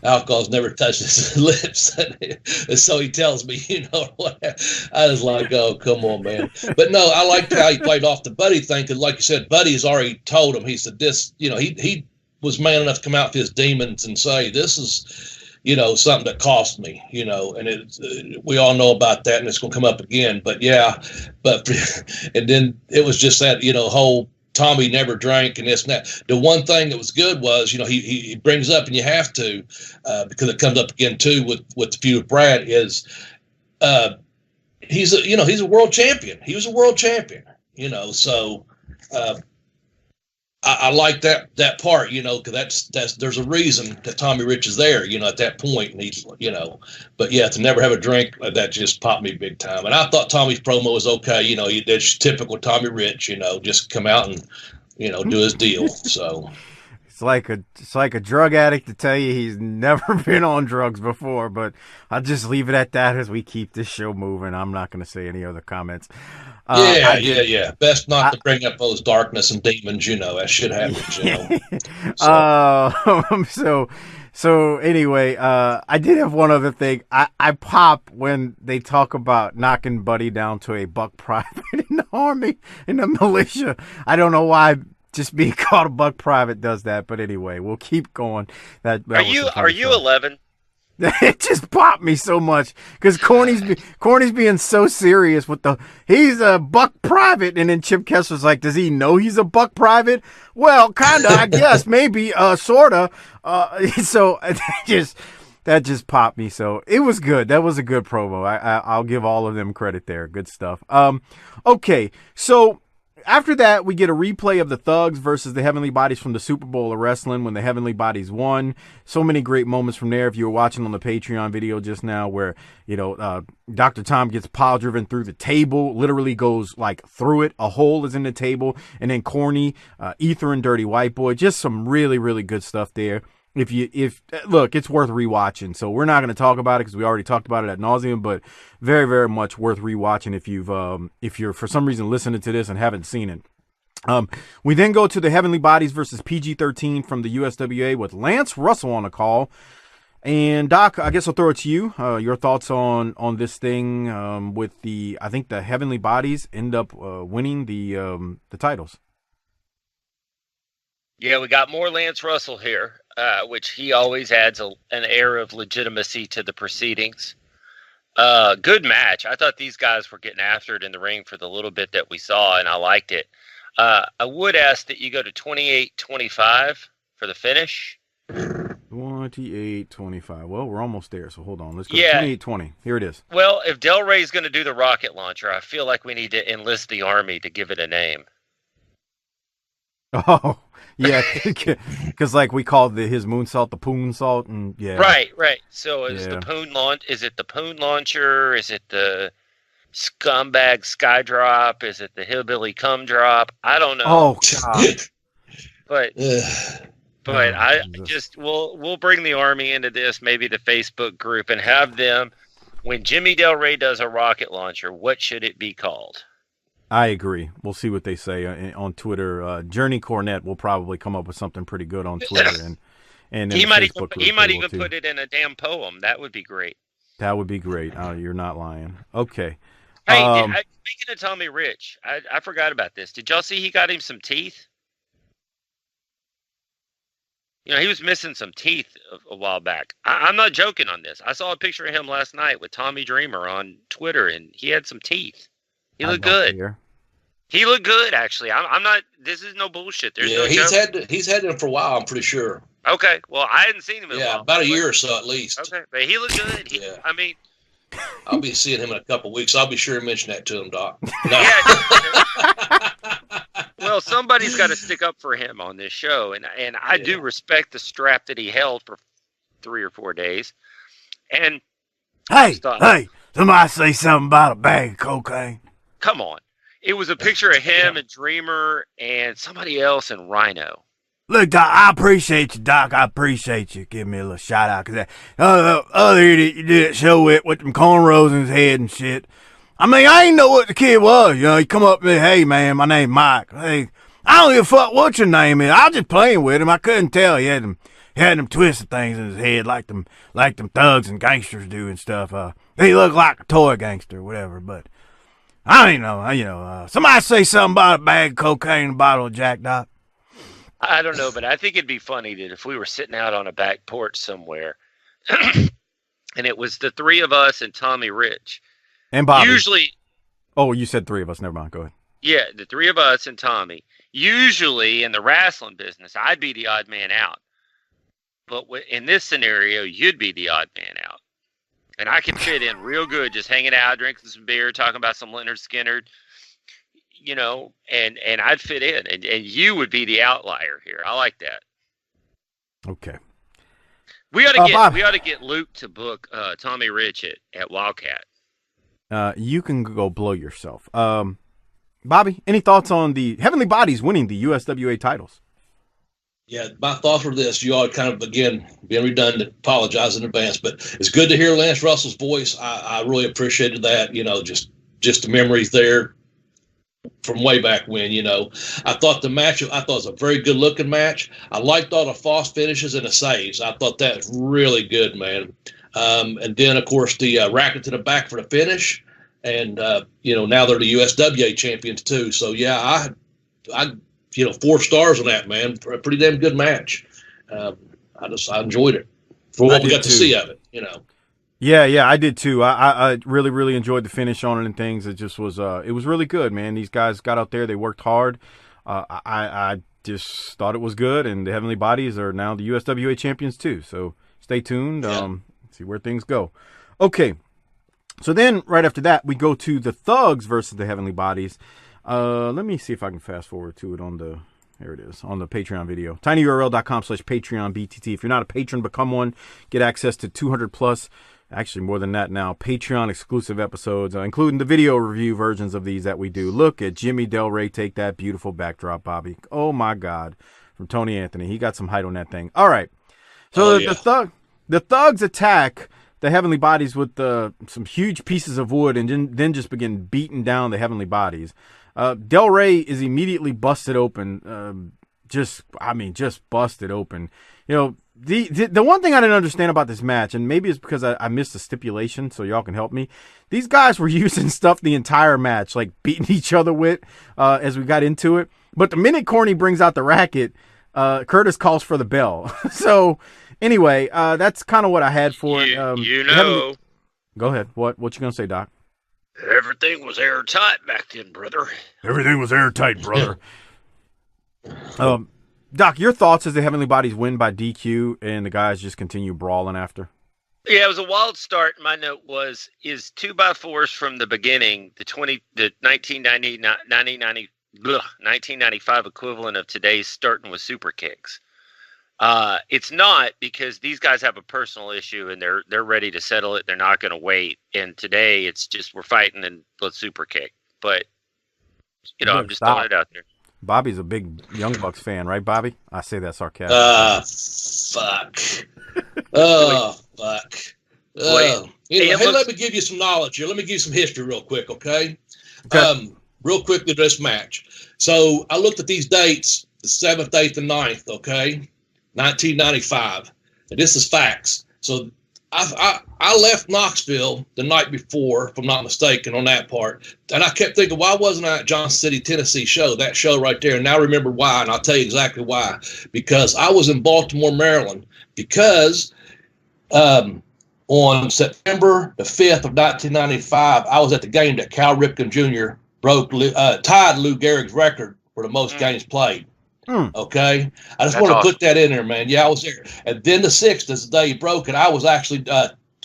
alcohol's never touched his lips. And so he tells me, what? I was like, oh, come on, man. But no, I liked how he played off the Buddy thing because, like you said, Buddy's already told him. He said this, he was man enough to come out to his demons and say, this is, something that cost me, and we all know about that and it's going to come up again. But yeah, and then it was just that, whole Tommy never drank and this and that. The one thing that was good was, he brings up, and you have to, because it comes up again too with the feud with Brad, is he's a world champion. He was a world champion, so I like that part, because that's there's a reason that Tommy Rich is there, at that point, and he's, but yeah, to never have a drink, that just popped me big time. And I thought Tommy's promo was okay, that's typical Tommy Rich, just come out and, do his deal. So It's like a drug addict to tell you he's never been on drugs before, but I'll just leave it at that as we keep this show moving. I'm not going to say any other comments. Yeah. Best not to bring up those darkness and demons. That shit happens. So anyway, I did have one other thing. I pop when they talk about knocking Buddy down to a buck private in the Army, in the militia. I don't know why just being called a buck private does that, but anyway, we'll keep going. That are you 11? It just popped me so much because Corny's being so serious with he's a buck private, and then Chip Kessler's like, does he know he's a buck private? Well, kinda, I guess, maybe, sorta. So that just popped me. So it was good. That was a good promo. I'll give all of them credit there. Good stuff. Okay, so. After that, we get a replay of the Thugs versus the Heavenly Bodies from the Super Bowl of Wrestling when the Heavenly Bodies won. So many great moments from there. If you were watching on the Patreon video just now where, Dr. Tom gets pile driven through the table, literally goes like through it. A hole is in the table. And then Corny, Ether and Dirty White Boy. Just some really, really good stuff there. Look, it's worth rewatching. So we're not going to talk about it because we already talked about it ad nauseum, but very, very much worth rewatching if you're for some reason listening to this and haven't seen it. We then go to the Heavenly Bodies versus PG-13 from the USWA with Lance Russell on the call. And Doc, I guess I'll throw it to you. Your thoughts on this thing I think the Heavenly Bodies end up winning the titles. Yeah, we got more Lance Russell here, which he always adds an air of legitimacy to the proceedings. Good match. I thought these guys were getting after it in the ring for the little bit that we saw, and I liked it. I would ask that you go to 28-25 for the finish. 28-25. Well, we're almost there, so hold on. Let's go 28-20. Here it is. Well, if Del Rey's going to do the rocket launcher, I feel like we need to enlist the Army to give it a name. Oh, yeah, because like we called his moonsault the poon salt, and yeah. Right. So is the poon launch? Is it the poon launcher? Is it the scumbag sky drop? Is it the hillbilly cum drop? I don't know. Oh God. but I just we'll bring the Army into this, maybe the Facebook group, and have them when Jimmy Del Rey does a rocket launcher. What should it be called? I agree. We'll see what they say on Twitter. Journey Cornette will probably come up with something pretty good on Twitter, and he might even put it in a damn poem. That would be great. That would be great. You're not lying. Okay. Hey, speaking of Tommy Rich, I forgot about this. Did y'all see he got him some teeth? He was missing some teeth a while back. I'm not joking on this. I saw a picture of him last night with Tommy Dreamer on Twitter, and he had some teeth. He looked good. He looked good, actually. I'm not. This is no bullshit. There's no joke. He's had them for a while. I'm pretty sure. Okay. Well, I hadn't seen him in a while. About a year or so at least. Okay, but he looked good. I mean, I'll be seeing him in a couple of weeks. I'll be sure to mention that to him, Doc. No. Well, somebody's got to stick up for him on this show, and I do respect the strap that he held for 3 or 4 days. And hey, somebody say something about a bag of cocaine. Come on. It was a picture of him and Dreamer and somebody else and Rhino. Look, Doc, I appreciate you, Doc. I appreciate you giving me a little shout out. Because that other idiot you did that show with them cornrows in his head and shit. I mean, I ain't know what the kid was. He come up and say, hey, man, my name's Mike. Hey, I don't give a fuck what your name is. I was just playing with him. I couldn't tell. He had them twisted things in his head like them thugs and gangsters do and stuff. He looked like a toy gangster or whatever, but I don't know. Somebody say something about a bag of cocaine and a bottle of Jack, Doc. I don't know, but I think it'd be funny that if we were sitting out on a back porch somewhere and it was the three of us and Tommy Rich. And Bobby. Usually. Oh, you said three of us. Never mind. Go ahead. Yeah, the three of us and Tommy. Usually in the wrestling business, I'd be the odd man out. But in this scenario, you'd be the odd man out. And I could fit in real good just hanging out, drinking some beer, talking about some Leonard Skinner, and I'd fit in. And you would be the outlier here. I like that. Okay. We ought to get Luke to book Tommy Rich at Wildcat. You can go blow yourself. Bobby, any thoughts on the Heavenly Bodies winning the USWA titles? Yeah, my thoughts were this. You all kind of, again, being redundant, apologize in advance, but it's good to hear Lance Russell's voice. I really appreciated that, just the memories there from way back when, I thought the match, I thought it was a very good looking match. I liked all the false finishes and the saves. I thought that was really good, man. And then, of course, the racket to the back for the finish. And, now they're the USWA champions too. So, yeah, I 4 stars on that, man. A pretty damn good match. I enjoyed it for what we got to see of it, Yeah, I did too. I really, really enjoyed the finish on it and things. It just was, it was really good, man. These guys got out there, they worked hard. I just thought it was good, and the Heavenly Bodies are now the USWA champions too. So stay tuned. See where things go. Okay, so then right after that, we go to the Thugs versus the Heavenly Bodies. Let me see if I can fast forward to it here it is, on the Patreon video. tinyurl.com/PatreonBTT. If you're not a patron, become one. Get access to 200 plus, actually more than that now, Patreon exclusive episodes, including the video review versions of these that we do. Look at Jimmy Del Rey take that beautiful backdrop, Bobby. Oh my God. From Tony Anthony. He got some height on that thing. All right. So the Thugs attack the Heavenly Bodies with some huge pieces of wood, and then just begin beating down the Heavenly Bodies. Del Rey is immediately busted open. Just busted open. The one thing I didn't understand about this match, and maybe it's because I missed the stipulation, so y'all can help me. These guys were using stuff the entire match, like beating each other with, as we got into it. But the minute Corny brings out the racket, Curtis calls for the bell. So anyway, that's kind of what I had for it. Go ahead. What you gonna say, Doc? Everything was airtight back then, brother. Everything was airtight, brother. Doc, your thoughts as the Heavenly Bodies win by DQ and the guys just continue brawling after? Yeah, it was a wild start. My note was 2x4s from the beginning, the 1995 equivalent of today's starting with super kicks. It's not, because these guys have a personal issue and they're ready to settle it. They're not going to wait. And today it's just, we're fighting and let's super kick. But, I'm just throwing it out there. Bobby's a big Young Bucks fan, right, Bobby? I say that sarcastically. Fuck. Oh, fuck. Hey, let me give you some knowledge here. Let me give you some history real quick, okay? Real quickly, this match. So I looked at these dates, the 7th, 8th, and 9th, okay? 1995. And this is facts. So I left Knoxville the night before, if I'm not mistaken, on that part. And I kept thinking, why wasn't I at Johnson City, Tennessee show, that show right there? And now I remember why, and I'll tell you exactly why. Because I was in Baltimore, Maryland. Because on September the 5th of 1995, I was at the game that Cal Ripken Jr. tied Lou Gehrig's record for the most games played. Okay, I just want to put that in there, man. Yeah, I was there. And then the 6th is the day he broke it. I was actually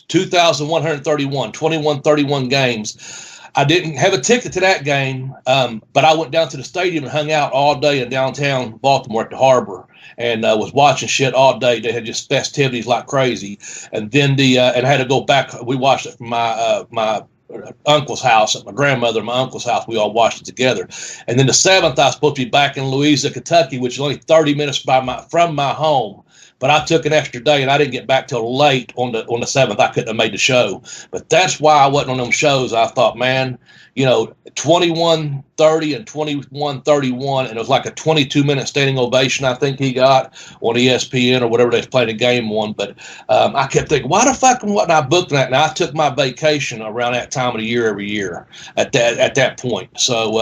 2131 games. I didn't have a ticket to that game, but I went down to the stadium and hung out all day in downtown Baltimore at the Harbor, and was watching shit all day. They had just festivities like crazy. And then and I had to go back. We watched it from my uncle's house, at my grandmother and my uncle's house. We all watched it together. And then the 7th, I was supposed to be back in Louisa, Kentucky, which is only 30 minutes from my home. But I took an extra day, and I didn't get back till late on the 7th. I couldn't have made the show. But that's why I wasn't on them shows. I thought, man, 21:30 and 21:31, and it was like a 22-minute standing ovation I think he got on ESPN or whatever they was playing the game on. But I kept thinking, why the fuck wasn't I booked that? Now I took my vacation around that time of the year every year at that point. So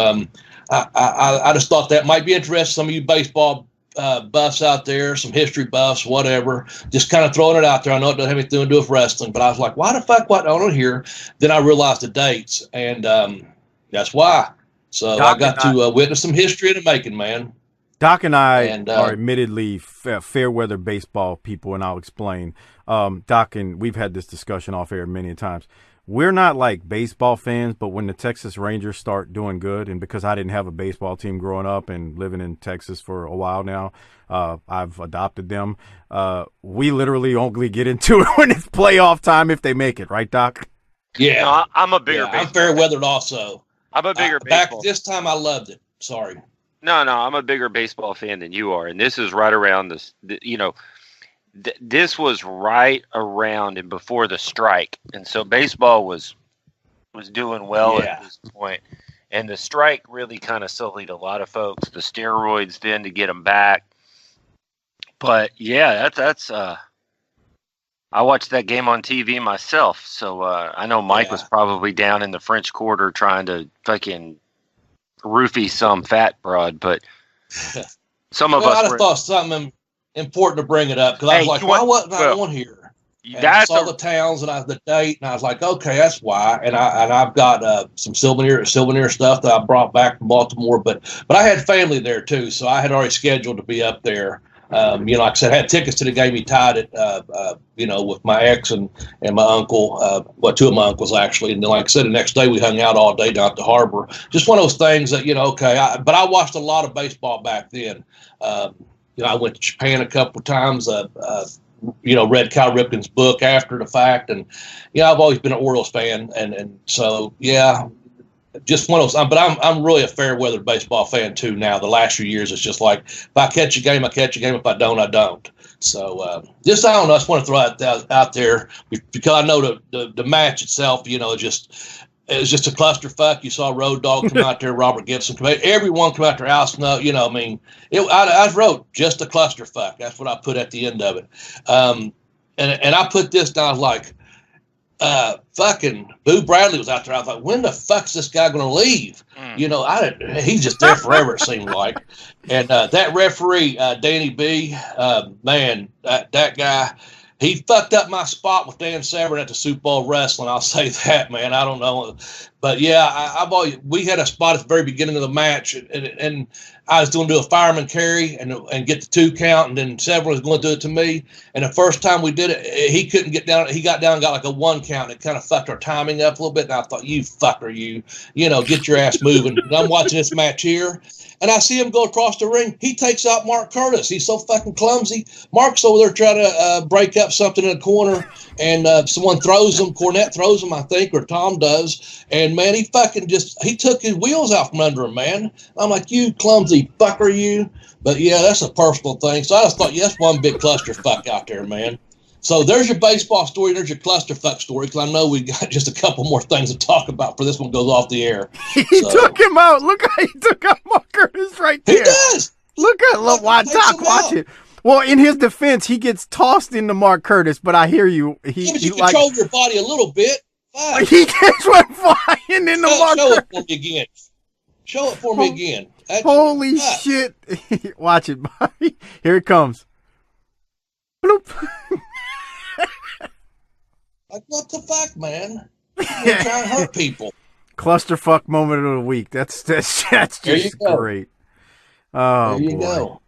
I just thought that might be interesting. Some of you baseball buffs out there, some history buffs, whatever, just kind of throwing it out there. I know it doesn't have anything to do with wrestling, but I was like, why the fuck wasn't I on here? Then I realized the dates, and that's why. So Doc, I got to witness some history in the making, man. Doc and I are admittedly fair weather baseball people, and I'll explain. Doc, and we've had this discussion off air many times. We're not like baseball fans, but when the Texas Rangers start doing good, and because I didn't have a baseball team growing up and living in Texas for a while now, I've adopted them. We literally only get into it when it's playoff time if they make it, right, Doc? Yeah. No, I'm a bigger baseball I'm fair weathered also. I'm a bigger back baseball. this time I loved it. Sorry. No, I'm a bigger baseball fan than you are, and this is right around this. This was right around and before the strike, and so baseball was doing well at this point, and the strike really kind of sullied a lot of folks. The steroids then to get them back, but yeah, that's. I watched that game on TV myself, so I know Mike was probably down in the French Quarter trying to fucking roofie some fat broad, but some of us. I just thought something important to bring it up because I was like, why wasn't I on here? And I saw the towns and the date, and I was like, okay, that's why. And I've got some souvenir stuff that I brought back from Baltimore, but I had family there too, so I had already scheduled to be up there. Like I said, I had tickets to the game. He tied it, with my ex and my uncle, two of my uncles actually. And then, like I said, the next day we hung out all day down at the harbor. Just one of those things that, but I watched a lot of baseball back then. I went to Japan a couple of times, read Cal Ripken's book after the fact. And, I've always been an Orioles fan. And so, just one of those, but I'm really a fair weather baseball fan too now. The last few years, it's just like if I catch a game, I catch a game. If I don't, I don't. So I don't know. I just want to throw it out there because I know the match itself, it was just a clusterfuck. You saw Road Dogg come out there, Robert Gibson come out, everyone come out there, Al Snow. I wrote just a clusterfuck. That's what I put at the end of it. And I put this down like. Fucking Boo Bradley was out there. I was like, when the fuck's this guy going to leave? He's just there forever, it seemed like. And that referee, Danny B, man, that guy, he fucked up my spot with Dan Severn at the Super Bowl wrestling. I'll say that, man. I don't know. But yeah, we had a spot at the very beginning of the match, and I was going to do a fireman carry and get the 2 count, and then Severn was going to do it to me. And the first time we did it, he couldn't get down. He got down and got like a 1 count. It kind of fucked our timing up a little bit. And I thought, you fucker, get your ass moving. And I'm watching this match here, and I see him go across the ring. He takes out Mark Curtis. He's so fucking clumsy. Mark's over there trying to break up something in the corner, and someone throws him. Cornette throws him, I think, or Tom does. And man, he took his wheels out from under him, man. I'm like, you clumsy fucker, you. But yeah, that's a personal thing. So I just thought, that's one big clusterfuck out there, man. So there's your baseball story. There's your clusterfuck story. Because I know we got just a couple more things to talk about before this one goes off the air. He took him out. Look how he took out Mark Curtis right there. He does. Look, Doc, watch it. Well, in his defense, he gets tossed into Mark Curtis, but I hear you. But you control your body a little bit. Fine. He just went flying into Mark Curtis. Show it for me again. Show it for me again. Holy shit. Watch it, Bobby. Here it comes. Bloop. Like, what the fuck, man? You're trying to hurt people. Clusterfuck moment of the week. That's just great. Oh, there you boy. Go.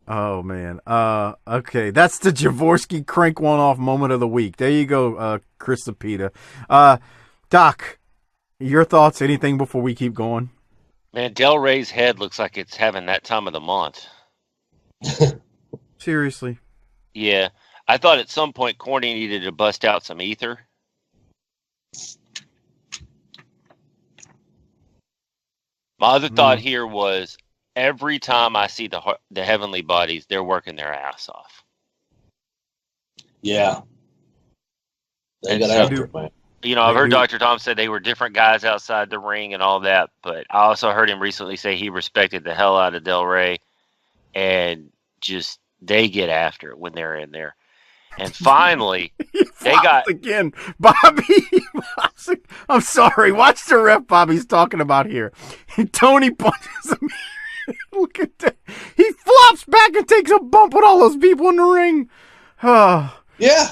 Oh, man. Okay. That's the Jaworski crank one off moment of the week. There you go, Chris Sapita. Doc, your thoughts? Anything before we keep going? Man, Del Rey's head looks like it's having that time of the month. Seriously? Yeah. I thought at some point Corny needed to bust out some ether. My other thought here was every time I see the heavenly bodies, they're working their ass off. Yeah. They got after it, man. I've heard Dr. Tom say they were different guys outside the ring and all that, but I also heard him recently say he respected the hell out of Del Rey, and just they get after it when they're in there. And finally, they got again, Bobby. I'm sorry. Watch the ref Bobby's talking about here. And Tony punches him. Look at that. He flops back and takes a bump with all those people in the ring. Oh. Yeah.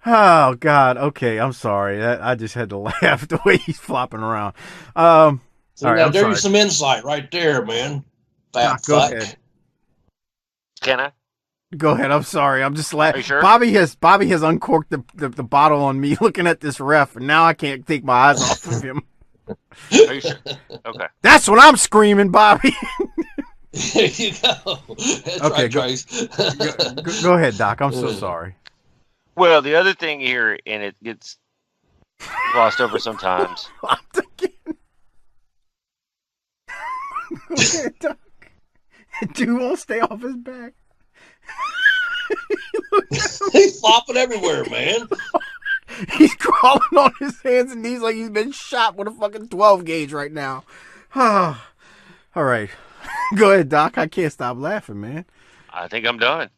Oh, God. Okay, I'm sorry. I just had to laugh the way he's flopping around. So right, there's some insight right there, man. Fat go fuck. ahead. Can I? Go ahead. I'm sorry. I'm just laughing. Sure? Bobby has uncorked the bottle on me looking at this ref, and now I can't take my eyes off of him. Are you sure? Okay. That's what I'm screaming, Bobby. There you go. That's okay, right, Trace. Go ahead, Doc. I'm so sorry. Well, the other thing here, and it gets glossed over sometimes. Dude won't stay off his back. He's flopping everywhere, man. He's crawling on his hands and knees like he's been shot with a fucking 12 gauge right now. All right. Go ahead, Doc. I can't stop laughing, man. I think I'm done.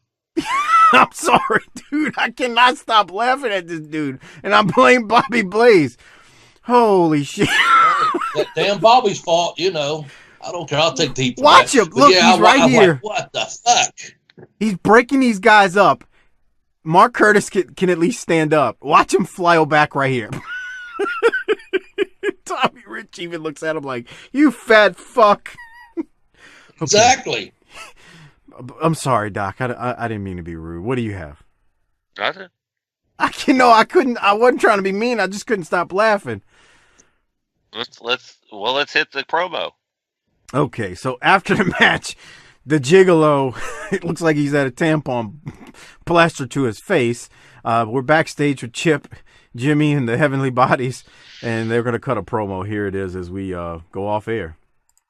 I'm sorry, dude. I cannot stop laughing at this dude. And I blame Bobby Blaze. Holy shit. That damn Bobby's fault, you know. I don't care. I'll take the heat for Watch that. him. Look, yeah, he's right here. Like, what the fuck? He's breaking these guys up. Mark Curtis can at least stand up. Watch him fly back right here. Tommy Rich even looks at him like, you fat fuck. Okay. Exactly. I'm sorry, Doc. I didn't mean to be rude. What do you have? Nothing. I couldn't. I wasn't trying to be mean. I just couldn't stop laughing. Let's hit the promo. Okay, so after the match, the Gigolo, it looks like he's had a tampon plastered to his face. We're backstage with Chip, Jimmy, and the Heavenly Bodies, and they're going to cut a promo. Here it is as we go off air.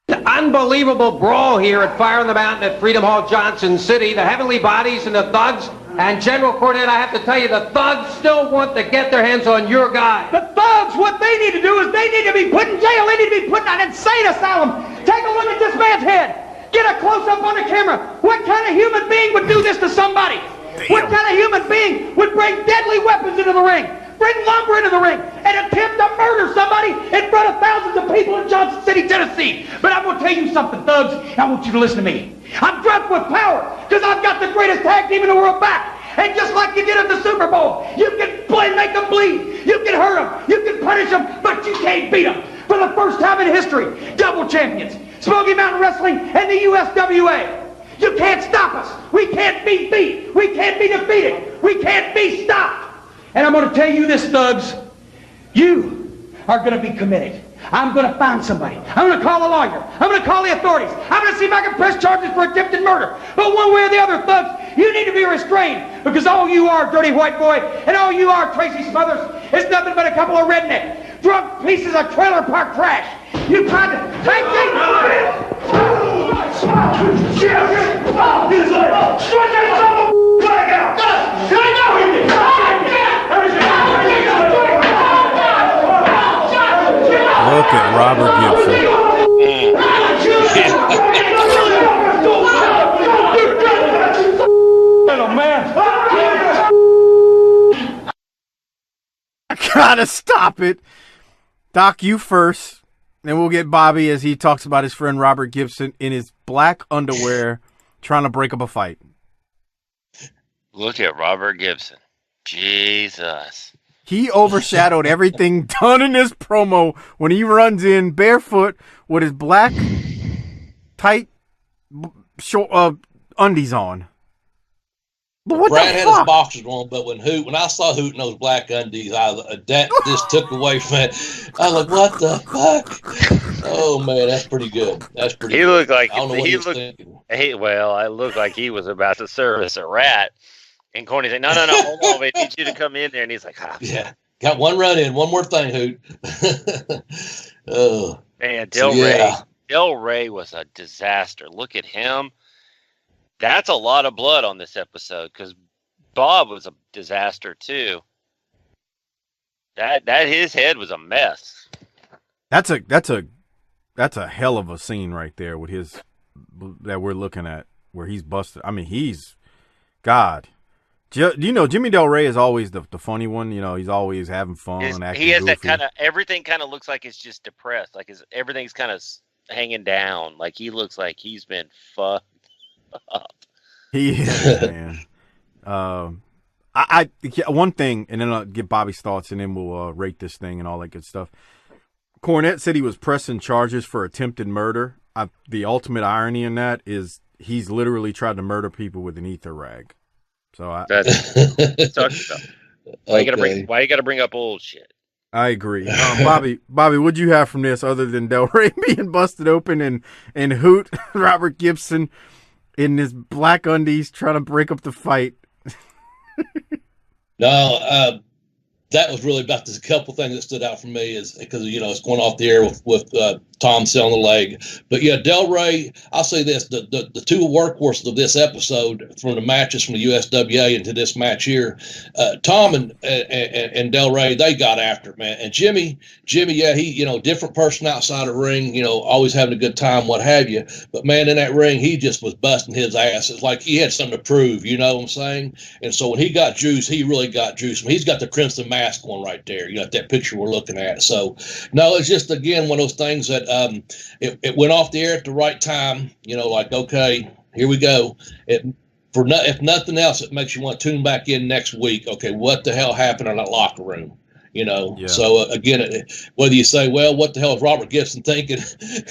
Unbelievable brawl here at Fire on the Mountain at Freedom Hall, Johnson City. The Heavenly Bodies and the Thugs. And General Cornette, I have to tell you, the Thugs still want to get their hands on your guy. The Thugs, what they need to do is they need to be put in jail. They need to be put in an insane asylum. Take a look at this man's head. Get a close-up on the camera. What kind of human being would do this to somebody? Damn. What kind of human being would bring deadly weapons into the ring? Bring lumber into the ring and attempt to murder somebody in front of thousands of people in Johnson City, Tennessee. But I'm going to tell you something, Thugs. I want you to listen to me. I'm drunk with power because I've got the greatest tag team in the world back. And just like you did at the Super Bowl, you can make them bleed. You can hurt them. You can punish them, but you can't beat them. For the first time in history, double champions, Smoky Mountain Wrestling and the USWA. You can't stop us. We can't be beat. We can't be defeated. We can't be stopped. And I'm going to tell you this, Thugs. You are going to be committed. I'm going to find somebody. I'm going to call a lawyer. I'm going to call the authorities. I'm going to see if I can press charges for attempted murder. But one way or the other, Thugs, you need to be restrained because all you are, dirty white boy, and all you are, Tracy Smothers, is nothing but a couple of redneck, drunk pieces of trailer park trash. You tried to take Look at Robert Gibson. I gotta stop it. Doc, you first. Then we'll get Bobby as he talks about his friend Robert Gibson in his black underwear trying to break up a fight. Look at Robert Gibson. Jesus. He overshadowed everything done in this promo when he runs in barefoot with his black tight short undies on. But what Brad the had fuck? his boxers on, but when I saw Hoot in those black undies, that just took away from it. I was like, what the fuck? Oh man, that's pretty good. That's pretty. He good. looked like I don't know what he was looked. thinking. Hey, well, I looked like he was about to service a rat. And Corny said, "No, hold on, we need you to come in there." And he's like, Yeah, got one run in. One more thing, Hoot. Oh man, Del Rey was a disaster. Look at him. That's a lot of blood on this episode because Bob was a disaster too. That his head was a mess. That's a hell of a scene right there with his that we're looking at where he's busted. I mean, he's God. You know, Jimmy Del Rey is always the funny one. You know, he's always having fun. Acting he has goofy. that kind of everything. Kind of looks like it's just depressed. Like everything's kind of hanging down. Like he looks like he's been fucked up. He is, man. One thing, and then I'll get Bobby's thoughts, and then we'll rate this thing and all that good stuff. Cornette said he was pressing charges for attempted murder. The ultimate irony in that is he's literally tried to murder people with an ether rag. So That's sucks. Why you gotta bring up old shit? I agree. Bobby, what'd you have from this other than Del Rey being busted open and Hoot Robert Gibson in his black undies trying to break up the fight? No, that was really about the couple things that stood out for me is because, it's going off the air with Tom selling the leg. But yeah, Del Rey, I'll say this, the two workhorses of this episode from the matches from the USWA into this match here, Tom and Del Rey, they got after it, man. And Jimmy, yeah, he, different person outside the ring, always having a good time, what have you. But man, in that ring, he just was busting his ass. It's like he had something to prove, you know what I'm saying? And so when he got juice, he really got juice. I mean, he's got the Crimson Mask one right there. That picture we're looking at. So no, it's just, again, one of those things that it went off the air at the right time, like, okay, here we go. If nothing else, it makes you want to tune back in next week. Okay, what the hell happened in that locker room? Yeah. So again, whether you say, well, what the hell is Robert Gibson thinking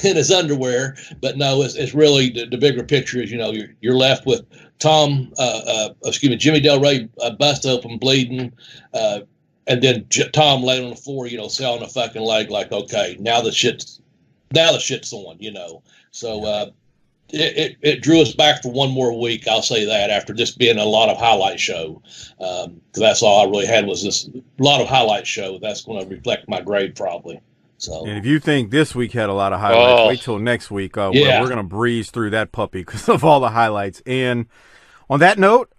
in his underwear? But no, it's really the bigger picture is, you're left with Jimmy Del Rey bust open, bleeding, and then Tom laying on the floor, selling a fucking leg. Like, okay, now the shit's on, So it drew us back for one more week. I'll say that, after this being a lot of highlight show, because that's all I really had was this lot of highlight show. That's going to reflect my grade probably. So, and if you think this week had a lot of highlights, wait till next week. We're going to breeze through that puppy because of all the highlights. And on that note,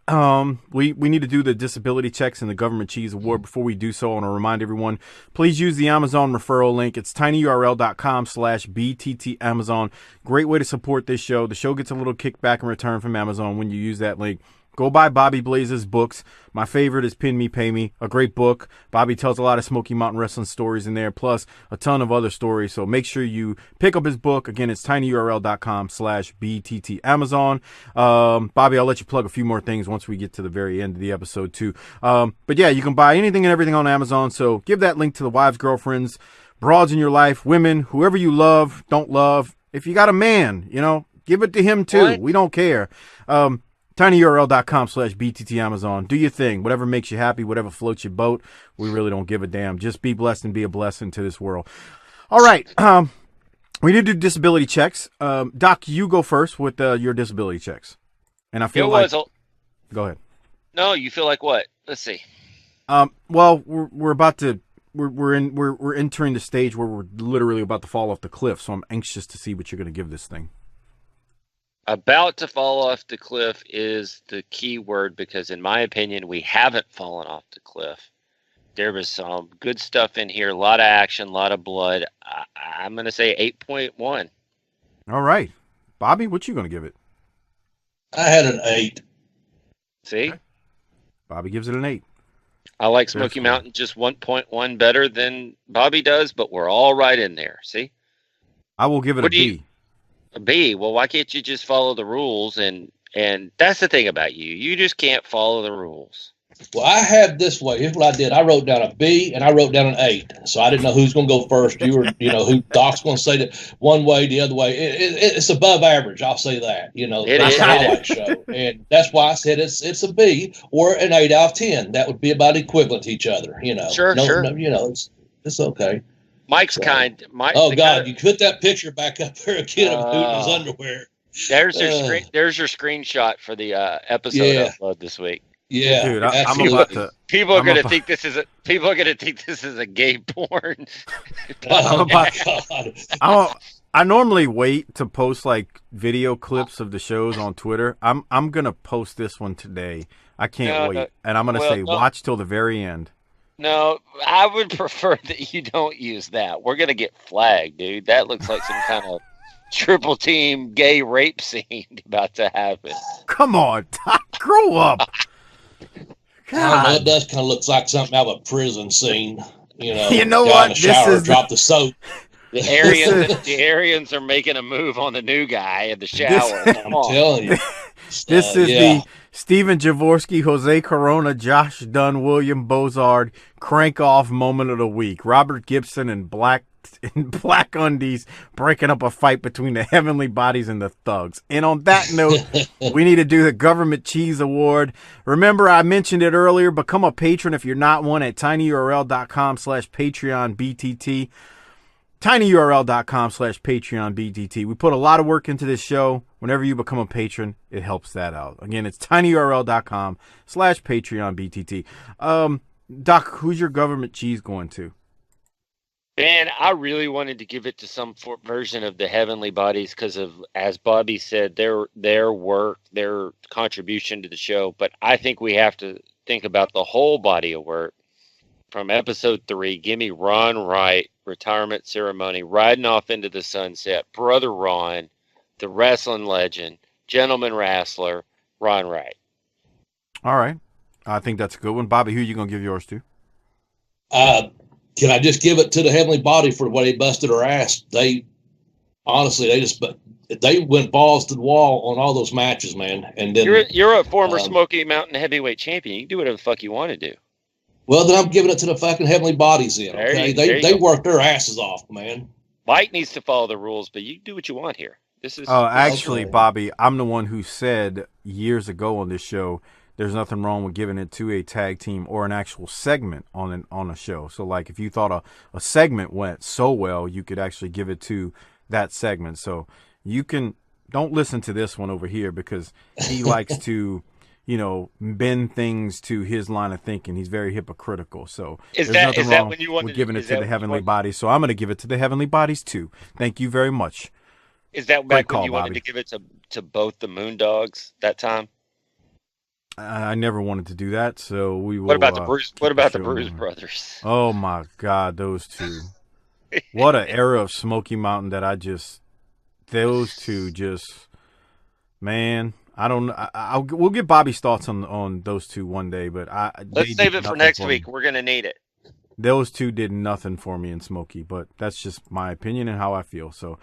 we need to do the disability checks and the Government Cheese Award. Before we do so, I want to remind everyone, please use the Amazon referral link. It's tinyurl.com/BTTAmazon. Great way to support this show. The show gets a little kickback in return from Amazon when you use that link. Go buy Bobby Blaze's books. My favorite is Pin Me, Pay Me, a great book. Bobby tells a lot of Smoky Mountain Wrestling stories in there, plus a ton of other stories. So make sure you pick up his book. Again, it's tinyurl.com/BTTAmazon. Bobby, I'll let you plug a few more things once we get to the very end of the episode, too. But yeah, you can buy anything and everything on Amazon. So give that link to the wives, girlfriends, broads in your life, women, whoever you love, don't love. If you got a man, give it to him, too. What? We don't care. tinyurl.com/BTTAmazon. Do your thing. Whatever makes you happy, whatever floats your boat. We really don't give a damn. Just be blessed and be a blessing to this world. All right. We need to do disability checks. Doc, you go first with your disability checks. And I feel go ahead. No, you feel like what? Let's see. Well, we're about to we're entering the stage where we're literally about to fall off the cliff. So I'm anxious to see what you're going to give this thing. About to fall off the cliff is the key word, because in my opinion, we haven't fallen off the cliff. There was some good stuff in here, a lot of action, a lot of blood. I'm going to say 8.1. All right. Bobby, what you going to give it? I had an 8. See? Okay. Bobby gives it an 8. I like Smoky Mountain just 1.1 better than Bobby does, but we're all right in there. See? I will give it a B. A B. Well, why can't you just follow the rules? And that's the thing about you. You just can't follow the rules. Well, I had this way. Here's what I did. I wrote down a B and I wrote down an 8. So I didn't know who's going to go first. You were, who Doc's going to say that one way, the other way. It's above average. I'll say that. That's a highlight show, and that's why I said it's a B or an 8 out of 10. That would be about equivalent to each other. Sure. No, it's okay. Mike's so. kind. Oh God! You put that picture back up there again of Newton's underwear. There's your screen. There's your screenshot for the episode upload this this week. Yeah, dude, I'm about to. People are gonna think this is a gay porn. I normally wait to post like video clips of the shows on Twitter. I'm gonna post this one today. I can't wait, and I'm gonna say watch till the very end. No, I would prefer that you don't use that. We're gonna get flagged, dude. That looks like some kind of triple team gay rape scene about to happen. Come on, grow up. I don't know, it does kind of look like something out of a prison scene. You know what? In the shower, this is drop the soap. The Aryans are making a move on the new guy in the shower. I'm telling you. This is the Steven Javorsky, Jose Corona, Josh Dunn, William Bozard crank off moment of the week. Robert Gibson in black undies breaking up a fight between the heavenly bodies and the thugs. And on that note, we need to do the Government Cheese Award. Remember, I mentioned it earlier, become a patron if you're not one at tinyurl.com/PatreonBTT. tinyurl.com/PatreonBTT. We put a lot of work into this show. Whenever you become a patron, it helps that out. Again, it's tinyurl.com/PatreonBTT. Doc, who's your government cheese going to? Man, I really wanted to give it to some version of the Heavenly Bodies because of, as Bobby said, their work, their contribution to the show. But I think we have to think about the whole body of work from episode 3. Give me Ron Wright, retirement ceremony, riding off into the sunset, Brother Ron, the wrestling legend, gentleman wrestler, Ron Wright. All right. I think that's a good one. Bobby, who are you going to give yours to? Can I just give it to the Heavenly Body for the way they busted her ass? They went balls to the wall on all those matches, man. And then you're a former Smoky Mountain heavyweight champion. You can do whatever the fuck you want to do. Well, then I'm giving it to the fucking Heavenly Bodies then. Okay, they worked their asses off, man. Mike needs to follow the rules, but you do what you want here. This is. Oh, actually, Bobby, I'm the one who said years ago on this show, there's nothing wrong with giving it to a tag team or an actual segment on a show. So, like, if you thought a segment went so well, you could actually give it to that segment. So you don't listen to this one over here because he likes to, bend things to his line of thinking. He's very hypocritical. So there's nothing wrong with giving it to the Heavenly Bodies. So I'm going to give it to the Heavenly Bodies too. Thank you very much. Is that back when you wanted to give it to both the Moondogs that time? I never wanted to do that, so we will. What about the Bruce? What about the Bruise Brothers? Oh my God, those two! What an era of Smoky Mountain those two just, man. I don't. We'll get Bobby's thoughts on those two one day, but let's save it for next week. We're gonna need it. Those two did nothing for me in Smoky, but that's just my opinion and how I feel. So.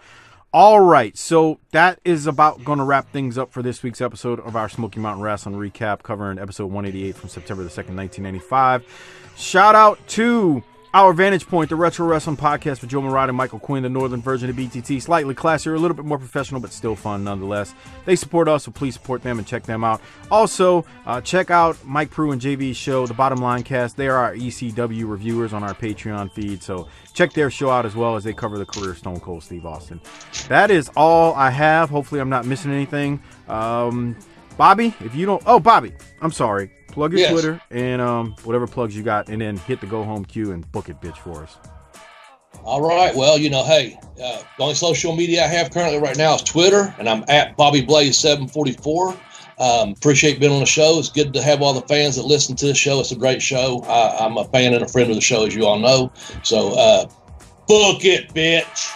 All right, so that is about going to wrap things up for this week's episode of our Smoky Mountain Wrestling Recap, covering episode 188 from September the 2nd, 1995. Shout out to our Vantage Point, the Retro Wrestling Podcast with Joe Murata and Michael Quinn, the northern version of BTT. Slightly classier, a little bit more professional, but still fun nonetheless. They support us, so please support them and check them out. Also, check out Mike Prue and JV's show, The Bottom Line Cast. They are our ECW reviewers on our Patreon feed, so check their show out as well as they cover the career of Stone Cold Steve Austin. That is all I have. Hopefully I'm not missing anything. Bobby, if you don't... Oh, Bobby, I'm sorry. Plug your Twitter and whatever plugs you got, and then hit the go home cue and book it, bitch, for us. All right. Well, hey, the only social media I have currently right now is Twitter, and I'm at BobbyBlaze744. Appreciate being on the show. It's good to have all the fans that listen to the show. It's a great show. I'm a fan and a friend of the show, as you all know. So, book it, bitch.